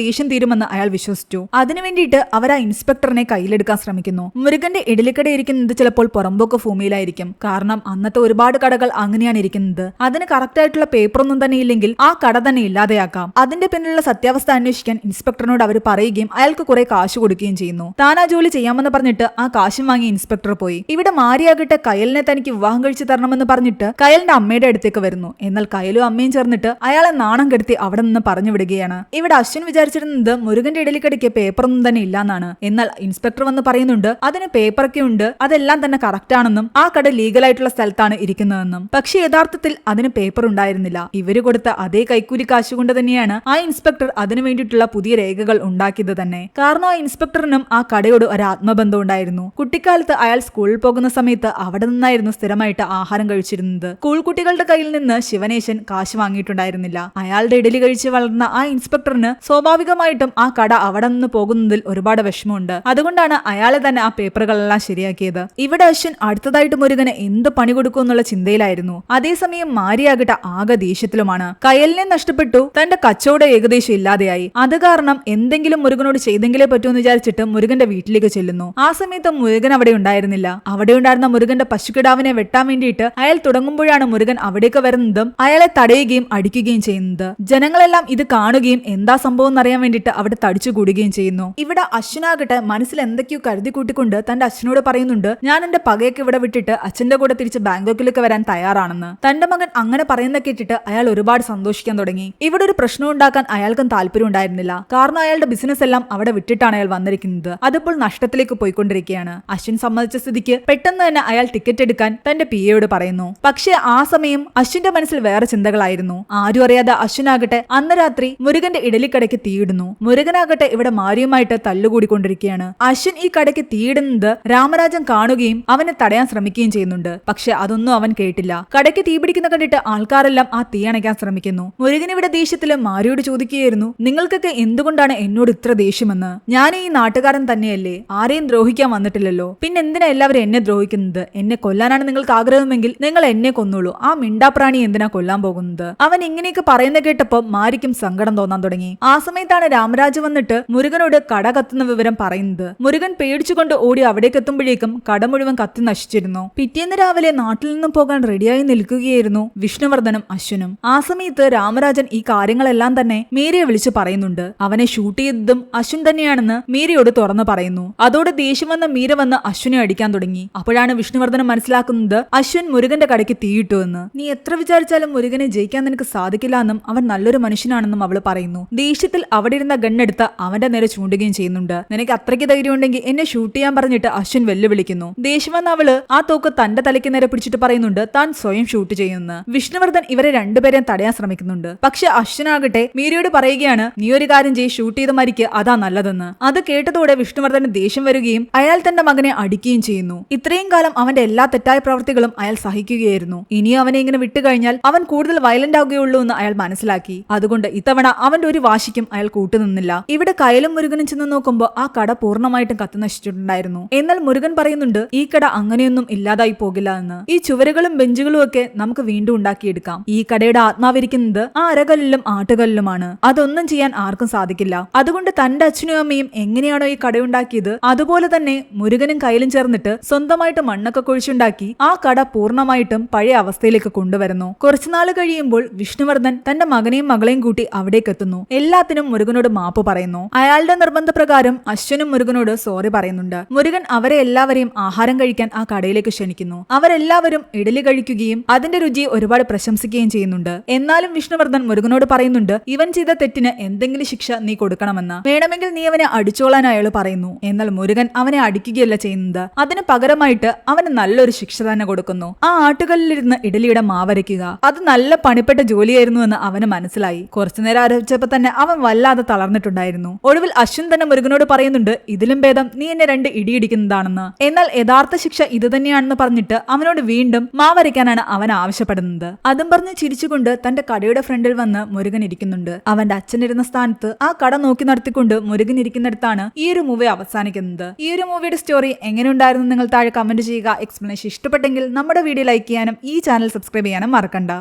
ദേഷ്യം തീരുമെന്ന് അയാൾ വിശ്വസിച്ചു. അതിനു വേണ്ടിയിട്ട് അവർ ആ ഇൻസ്പെക്ടറിനെ കയ്യിലെടുക്കാൻ ശ്രമിക്കുന്നു. മുരുകന്റെ ഇഡലിക്കട ഇരിക്കുന്നത് ചിലപ്പോൾ പുറമ്പോക്ക് ഭൂമിയിലായിരിക്കും. കാരണം അന്നത്തെ ഒരുപാട് കടകൾ അങ്ങനെയാണ് ഇരിക്കുന്നത്. അതിന് കറക്റ്റ് ആയിട്ടുള്ള പേപ്പറൊന്നും തന്നെ ഇല്ലെങ്കിൽ ആ കട തന്നെ ഇല്ലാതെയാക്കാം. അതിന്റെ പിന്നിലുള്ള സത്യാവസ്ഥ അന്വേഷിക്കാൻ ഇൻസ്പെക്ടറിനോട് അവർ പറയുകയും അയാൾക്ക് കുറെ കാശ് കൊടുക്കുകയും ചെയ്യുന്നു. താൻ ആ ജോലി ചെയ്യാമെന്ന് പറഞ്ഞിട്ട് ആ കാശും വാങ്ങി ഇൻസ്പെക്ടർ പോയി. ഇവിടെ മാരിയാകട്ടെ കയലിനെ തനിക്ക് വിവാഹം കഴിച്ചു തരണമെന്ന് പറഞ്ഞിട്ട് കയലിന്റെ അമ്മയുടെ അടുത്തേക്ക് വരുന്നു. എന്നാൽ കയലും അമ്മയും ചേർന്നിട്ട് അയാളെ നാണം കെടുത്തി അവിടെ നിന്ന് പറഞ്ഞു വിടുകയാണ്. ഇവിടെ അശ്വിൻ വിചാരിച്ചിരുന്നത് മുരുകന്റെ ഇഡലിക്കടയ്ക്ക് പേപ്പറൊന്നും തന്നെ ഇല്ലാന്നാണ്. എന്നാൽ ഇൻസ്പെക്ടർ വന്ന് പറയുന്നുണ്ട് അതിന് പേപ്പറൊക്കെ ഉണ്ട്, അതെല്ലാം തന്നെ കറക്റ്റ് ആണെന്നും ആ കട ലീഗലായിട്ടുള്ള സ്ഥലത്താണ് ഇരിക്കുന്നതെന്നും. പക്ഷെ യഥാർത്ഥത്തിൽ അതിന് പേപ്പർ ഉണ്ടായിരുന്നില്ല. ഇവര് കൊടുത്ത അതേ കൈക്കൂലി കാശുകൊണ്ട് തന്നെയാണ് ആ ഇൻസ്പെക്ടർ അതിനു വേണ്ടിയിട്ടുള്ള പുതിയ രേഖകൾ ഉണ്ടാക്കിയത് തന്നെ. കാരണം ആ ഇൻസ്പെക്ടറിനും ആ കടയോട് ഒരു ആത്മബന്ധം ഉണ്ടായിരുന്നു. കുട്ടിക്കാലത്ത് അയാൾ സ്കൂളിൽ പോകുന്ന സമയത്ത് അവിടെ നിന്നായിരുന്നു സ്ഥിരമായിട്ട് ആഹാരം കഴിച്ചിരുന്നത്. സ്കൂൾ കുട്ടികളുടെ കയ്യിൽ നിന്ന് ശിവനേശൻ കാശ് വാങ്ങിയിട്ടുണ്ടായിരുന്നില്ല. അയാളുടെ ഇഡലി കഴിച്ച് വളർന്ന ആ ഇൻസ്പെക്ടറിന് സ്വാഭാവികമായിട്ടും ആ കട അവിടെ നിന്ന് പോകുന്നതിൽ ഒരുപാട് വിഷമമുണ്ട്. അതുകൊണ്ടാണ് അയാളെ തന്നെ ആ പേപ്പറുകളെല്ലാം ശരിയാക്കിയത്. ഇവിടെ അശ്വിൻ അടുത്തതായിട്ട് മുരുകന് എന്ത് പണി കൊടുക്കും എന്നുള്ള ചിന്തയിലായിരുന്നു. അതേസമയം മാരിയാകട്ടെ ആകെ ദേഷ്യത്തിലുമാണ്. കയലിനെ നഷ്ടപ്പെട്ടു, തന്റെ കച്ചവടം ഏകദേശം ഇല്ലാതെയായി. അത് കാരണം എന്തെങ്കിലും മുരുകനോട് ചെയ്തെങ്കിലേ പറ്റൂന്ന് വിചാരിച്ചിട്ട് മുരുകന്റെ വീട്ടിലേക്ക് ചെല്ലുന്നു. ആ സമയത്ത് മുരുകൻ അവിടെ ഉണ്ടായിരുന്നില്ല. അവിടെ ഉണ്ടായിരുന്ന മുരുകന്റെ പശുക്കിടാവിനെ വെട്ടാൻ വേണ്ടിയിട്ട് അയാൾ തുടങ്ങുമ്പോഴാണ് മുരുകൻ അവിടേക്ക് വരുന്നതും അയാളെ തടയുകയും അടിക്കുകയും ചെയ്യുന്നത്. ജനങ്ങളെല്ലാം ഇത് കാണുകയും എന്താ സംഭവം എന്നറിയാൻ വേണ്ടിയിട്ട് അവിടെ തടിച്ചു കൂടുകയും ചെയ്യുന്നു. ഇവിടെ അശ്വിനാകട്ടെ മനസ്സിൽ എന്തൊക്കെയോ കരുതി കൂട്ടിക്കൊണ്ട് തന്റെ അച്ഛനോട് പറയുന്നുണ്ട്, ഞാൻ എന്റെ പകയൊക്കെ ഇവിടെ വിട്ടിട്ട് അച്ഛന്റെ കൂടെ തിരിച്ച് ബാങ്കോക്കിലേക്ക് വരാൻ തയ്യാറാണെന്ന്. തന്റെ മകൻ അങ്ങനെ പറയുന്ന കേട്ടിട്ട് അയാൾ ഒരുപാട് സന്തോഷിക്കാൻ തുടങ്ങി. ഇവിടെ ഒരു പ്രശ്നം ഉണ്ടാക്കാൻ അയാൾക്കും താല്പര്യം ഉണ്ടായിരുന്നില്ല. കാരണം അയാളുടെ ബിസിനസ് എല്ലാം അവിടെ വിട്ടിട്ടാണ് അയാൾ വന്നിരിക്കുന്നത്. അതിപ്പോൾ നഷ്ടത്തിലേക്ക് പോയിക്കൊണ്ടിരിക്കുകയാണ്. അശ്വിൻ സമ്മതിച്ച സ്ഥിതിക്ക് പെട്ടെന്ന് തന്നെ അയാൾ ടിക്കറ്റ് എടുക്കാൻ തന്റെ പിയോട് പറയുന്നു. പക്ഷേ ആ സമയം അശ്വിന്റെ മനസ്സിൽ വേറെ ചിന്തകളായിരുന്നു. ആരും അറിയാതെ അശ്വിനാകട്ടെ അന്ന് രാത്രി മുരുകന്റെ ഇഡലിക്കടയ്ക്ക് തീയിടുന്നു. മുരുകനാകട്ടെ ഇവിടെ മാരിയുമായിട്ട് തല്ലുകൂടിക്കൊണ്ടിരിക്കുകയാണ്. അശ്വിൻ ഈ കടയ്ക്ക് തീയിടുന്നത് രാമരാജൻ കാണുകയും അവനെ തടയാൻ ശ്രമിക്കുകയും ചെയ്യുന്നുണ്ട്. പക്ഷെ അതൊന്നും അവൻ കേട്ടില്ല. കടയ്ക്ക് തീപിടിക്കുന്ന കണ്ടിട്ട് ആൾക്കാരെല്ലാം ആ തീ അണയ്ക്കാൻ ശ്രമിക്കുന്നു. മുരുകൻ ഇവിടെ ദേഷ്യത്തില് മാരിയോട് ചോദിക്കുകയായിരുന്നു, നിങ്ങൾക്കൊക്കെ എന്തുകൊണ്ടാണ് എന്നോട് ഇത്ര ദേഷ്യമെന്ന്? ഞാൻ ഈ നാട്ടുകാരൻ തന്നെയല്ലേ, ആരെയും ദ്രോഹിക്കാൻ വന്നിട്ടില്ലല്ലോ. പിന്നെ എന്തിനാ എല്ലാവരും എന്നെ ദ്രോഹിക്കുന്നത്? എന്നെ കൊല്ലാനാണ് നിങ്ങൾക്ക് ആഗ്രഹമെങ്കിൽ നിങ്ങൾ എന്നെ കൊന്നോളൂ. ആ മിണ്ടാപ്രാണി എന്തിനാ കൊല്ലാൻ പോകുന്നത്? അവൻ ഇങ്ങനെയൊക്കെ പറയുന്ന കേട്ടപ്പോ മാരിക്കും സങ്കടം തോന്നാൻ തുടങ്ങി. ആ സമയത്താണ് രാമരാജ് വന്നിട്ട് മുരുകനോട് കട കത്തുന്ന വിവരം പറയുന്നത്. മുരുകൻ പേടിച്ചുകൊണ്ട് ഓടി അവിടേക്ക് എത്തുമ്പോഴേക്കും കട മുഴുവൻ കത്തി നശിച്ചിരുന്നു. പിറ്റേന്ന് രാവിലെ നാട്ടിൽ നിന്നും പോകാൻ റെഡിയായി നിൽക്കുകയായിരുന്നു വിഷ്ണുവർദ്ധനും അശ്വിനും. ആ സമയത്ത് രാമരാജൻ ഈ കാര്യങ്ങളെല്ലാം തന്നെ മീരയെ വിളിച്ചു പറയുന്നുണ്ട്. അവനെ ഷൂട്ട് ചെയ്തതും അശ്വിൻ തന്നെയാണെന്ന് മീരയോട് തുറന്നു പറയുന്നു. അതോടെ ദേഷ്യം വന്ന മീര വന്ന് അശ്വിനെ അടിക്കാൻ തുടങ്ങി. അപ്പോഴാണ് വിഷ്ണുവർദ്ധനം മനസ്സിലാക്കുന്നത് അശ്വിൻ മുരുകന്റെ കടയ്ക്ക് തീയിട്ടു എന്ന്. നീ എത്ര വിചാരിച്ചാലും മുരുകനെ ജയിക്കാൻ നിനക്ക് സാധിക്കില്ല എന്നും അവൻ നല്ലൊരു മനുഷ്യനാണെന്നും അവള് പറയുന്നു. ദേഷ്യത്തിൽ അവിടെ ഇരുന്ന ഗണ്ണെടുത്ത് അവന്റെ നേരെ ചൂണ്ടുകയും ചെയ്യുന്നുണ്ട്. നിനക്ക് അത്രയ്ക്ക് ധൈര്യം ഉണ്ടെങ്കിൽ എന്നെ ഷൂട്ട് ചെയ്യാൻ പറഞ്ഞിട്ട് അശ്വിൻ വെല്ലുവിളിക്കുന്നു. ദേഷ്യം വന്ന അവള് ആ തോക്ക് തന്റെ തലയ്ക്ക് നേരെ പിടിച്ചിട്ട് പറയുന്നുണ്ട് താൻ സ്വയം ഷൂട്ട് ചെയ്യുമെന്ന്. വിഷ്ണുവർദ്ധൻ ഇവരെ രണ്ടുപേരെയും തടയാൻ ശ്രമിക്കുന്നുണ്ട്. പക്ഷെ അശ്വിനാകട്ടെ മീരയോട് പറയുകയാണ്, നീ ഒരു കാര്യം ചെയ്യ്, ഷൂട്ട് ചെയ്ത് മരിക്ക്, അതാ നല്ലതെന്ന്. അത് കേട്ടതോടെ വിഷ്ണുവർദ്ധന് ദേഷ്യം വരികയും അയാൾ തന്റെ മകനെ അടിക്കുകയും ചെയ്യുന്നു. ഇത്രയും കാലം അവന്റെ എല്ലാ തെറ്റായ പ്രവൃത്തികളും അയാൾ സഹിക്കുകയായിരുന്നു. ഇനിയും അവനെ ഇങ്ങനെ വിട്ടുകഴിഞ്ഞാൽ അവൻ കൂടുതൽ വയലന്റ് ആവുകയുള്ളൂ എന്ന് അയാൾ മനസ്സിലാക്കി. അതുകൊണ്ട് ഇത്തവണ അവന്റെ ഒരു വാശിക്കും അയാൾ കൂട്ടുനിന്നില്ല. ഇവിടെ കയലും മുരുകനും ചെന്ന് നോക്കുമ്പോൾ ആ കട പൂർണ്ണമായിട്ടും കത്തി നശിച്ചിട്ടുണ്ടായിരുന്നു. എന്നാൽ മുരുകൻ പറയുന്നുണ്ട് ഈ കട അങ്ങനെയൊന്നും ഇല്ലാതായി പോകില്ല എന്ന്. ഈ ചുവരുകളും ബെഞ്ചുകളും ഒക്കെ നമുക്ക് വീണ്ടും ഉണ്ടാക്കിയെടുക്കാം. ഈ കടയുടെ ആത്മാവിരിക്കുന്നത് ആ അരകല്ലിലും ആട്ടുകല്ലിലുമാണ്. അതൊന്നും ചെയ്യാൻ ആർക്കും സാധിക്കില്ല. അതുകൊണ്ട് തന്റെ അച്ഛനും അമ്മയും എങ്ങനെയാണോ ഈ കടയുണ്ടാക്കിയത് അതുപോലെ തന്നെ മുരുകനും കയ്യിലും ചേർന്നിട്ട് സ്വന്തമായിട്ട് മണ്ണൊക്കെ കുഴിച്ചുണ്ടാക്കി ആ കട പൂർണ്ണമായിട്ടും പഴയ അവസ്ഥയിലേക്ക് കൊണ്ടുവരുന്നു. കുറച്ചുനാൾ കഴിയുമ്പോൾ വിഷ്ണുവർദ്ധൻ തന്റെ മകനെയും മകളെയും കൂട്ടി അവിടേക്ക് എത്തുന്നു. എല്ലാത്തിനും മുരുകനോട് മാപ്പ് പറയുന്നു. അയാളുടെ നിർബന്ധപ്രകാരം അശ്വനും മുരുകനോട് സോറി പറയുന്നുണ്ട്. മുരുകൻ അവരെ എല്ലാവരെയും ആഹാരം കഴിക്കാൻ ആ കടയിലേക്ക് ക്ഷണിക്കുന്നു. അവരെല്ലാവരും ഇഡലി കഴിക്കുകയും അതിന്റെ രുചി ഒരുപാട് പ്രശംസിക്കുകയും ചെയ്യുന്നുണ്ട്. എന്നാലും വിഷ്ണുവർദ്ധൻ മുരുകനോട് പറയുന്നുണ്ട് ഇവൻ ചെയ്ത തെറ്റിന് എന്തെങ്കിലും ശിക്ഷ നീ കൊടുക്കണമെന്ന്. വേണമെങ്കിൽ നീ അവനെ അടിച്ചോളാൻ അയാൾ പറയുന്നു. എന്നാൽ മുരുകൻ അവനെ അടിക്കുകയല്ല ചെയ്യുന്നത്. അതിന് പകരമായിട്ട് അവന് നല്ലൊരു ശിക്ഷ തന്നെ കൊടുക്കുന്നു. ആ ആട്ടുകല്ലിലിരുന്ന് ഇഡലിയുടെ മാവരയ്ക്കുക. അത് നല്ല പണിപ്പെട്ട ജോലിയായിരുന്നു എന്ന് അവന് മനസ്സിലായി. കുറച്ചുനേരം ആരംഭിച്ചപ്പോ തന്നെ അവൻ വല്ലാതെ തളർന്നിട്ടുണ്ടായിരുന്നു. ഒടുവിൽ അശ്വിൻ തന്നെ മുരുകനോട് പറയുന്നുണ്ട് ഇതിലും ഭേദം നീ എന്നെ 2 ഇടിയിടിക്കുന്നതാണെന്ന്. എന്നാൽ യഥാർത്ഥ ശിക്ഷ ഇത് തന്നെയാണെന്ന് പറഞ്ഞിട്ട് അവനോട് വീണ്ടും മാവരയ്ക്കാനാണ് അവൻ ആവശ്യപ്പെടുന്നത്. അതും പറഞ്ഞ് ചിരിച്ചുകൊണ്ട് തന്റെ കടയുടെ ഫ്രണ്ടിൽ വന്ന് മുരുകൻ ഇരിക്കുന്നുണ്ട്. അവന്റെ അച്ഛനിരുന്ന സ്ഥാനത്ത് ആ കട നോക്കി നടത്തിക്കൊണ്ട് മുരുകൻ ഇരിക്കുന്നിടത്താണ് ഈ ഒരു മൂവി അവസാനിക്കുന്നത്. ഈ ഒരു മൂവിയുടെ സ്റ്റോറി എങ്ങനെയുണ്ടായിരുന്നു നിങ്ങൾ താഴെ കമന്റ് ചെയ്യുക. എക്സ്പ്ലനേഷൻ ഇഷ്ടപ്പെട്ടെങ്കിൽ നമ്മുടെ വീഡിയോ ലൈക്ക് ചെയ്യാനും ഈ ചാനൽ സബ്സ്ക്രൈബ് ചെയ്യാനും മറക്കണ്ട.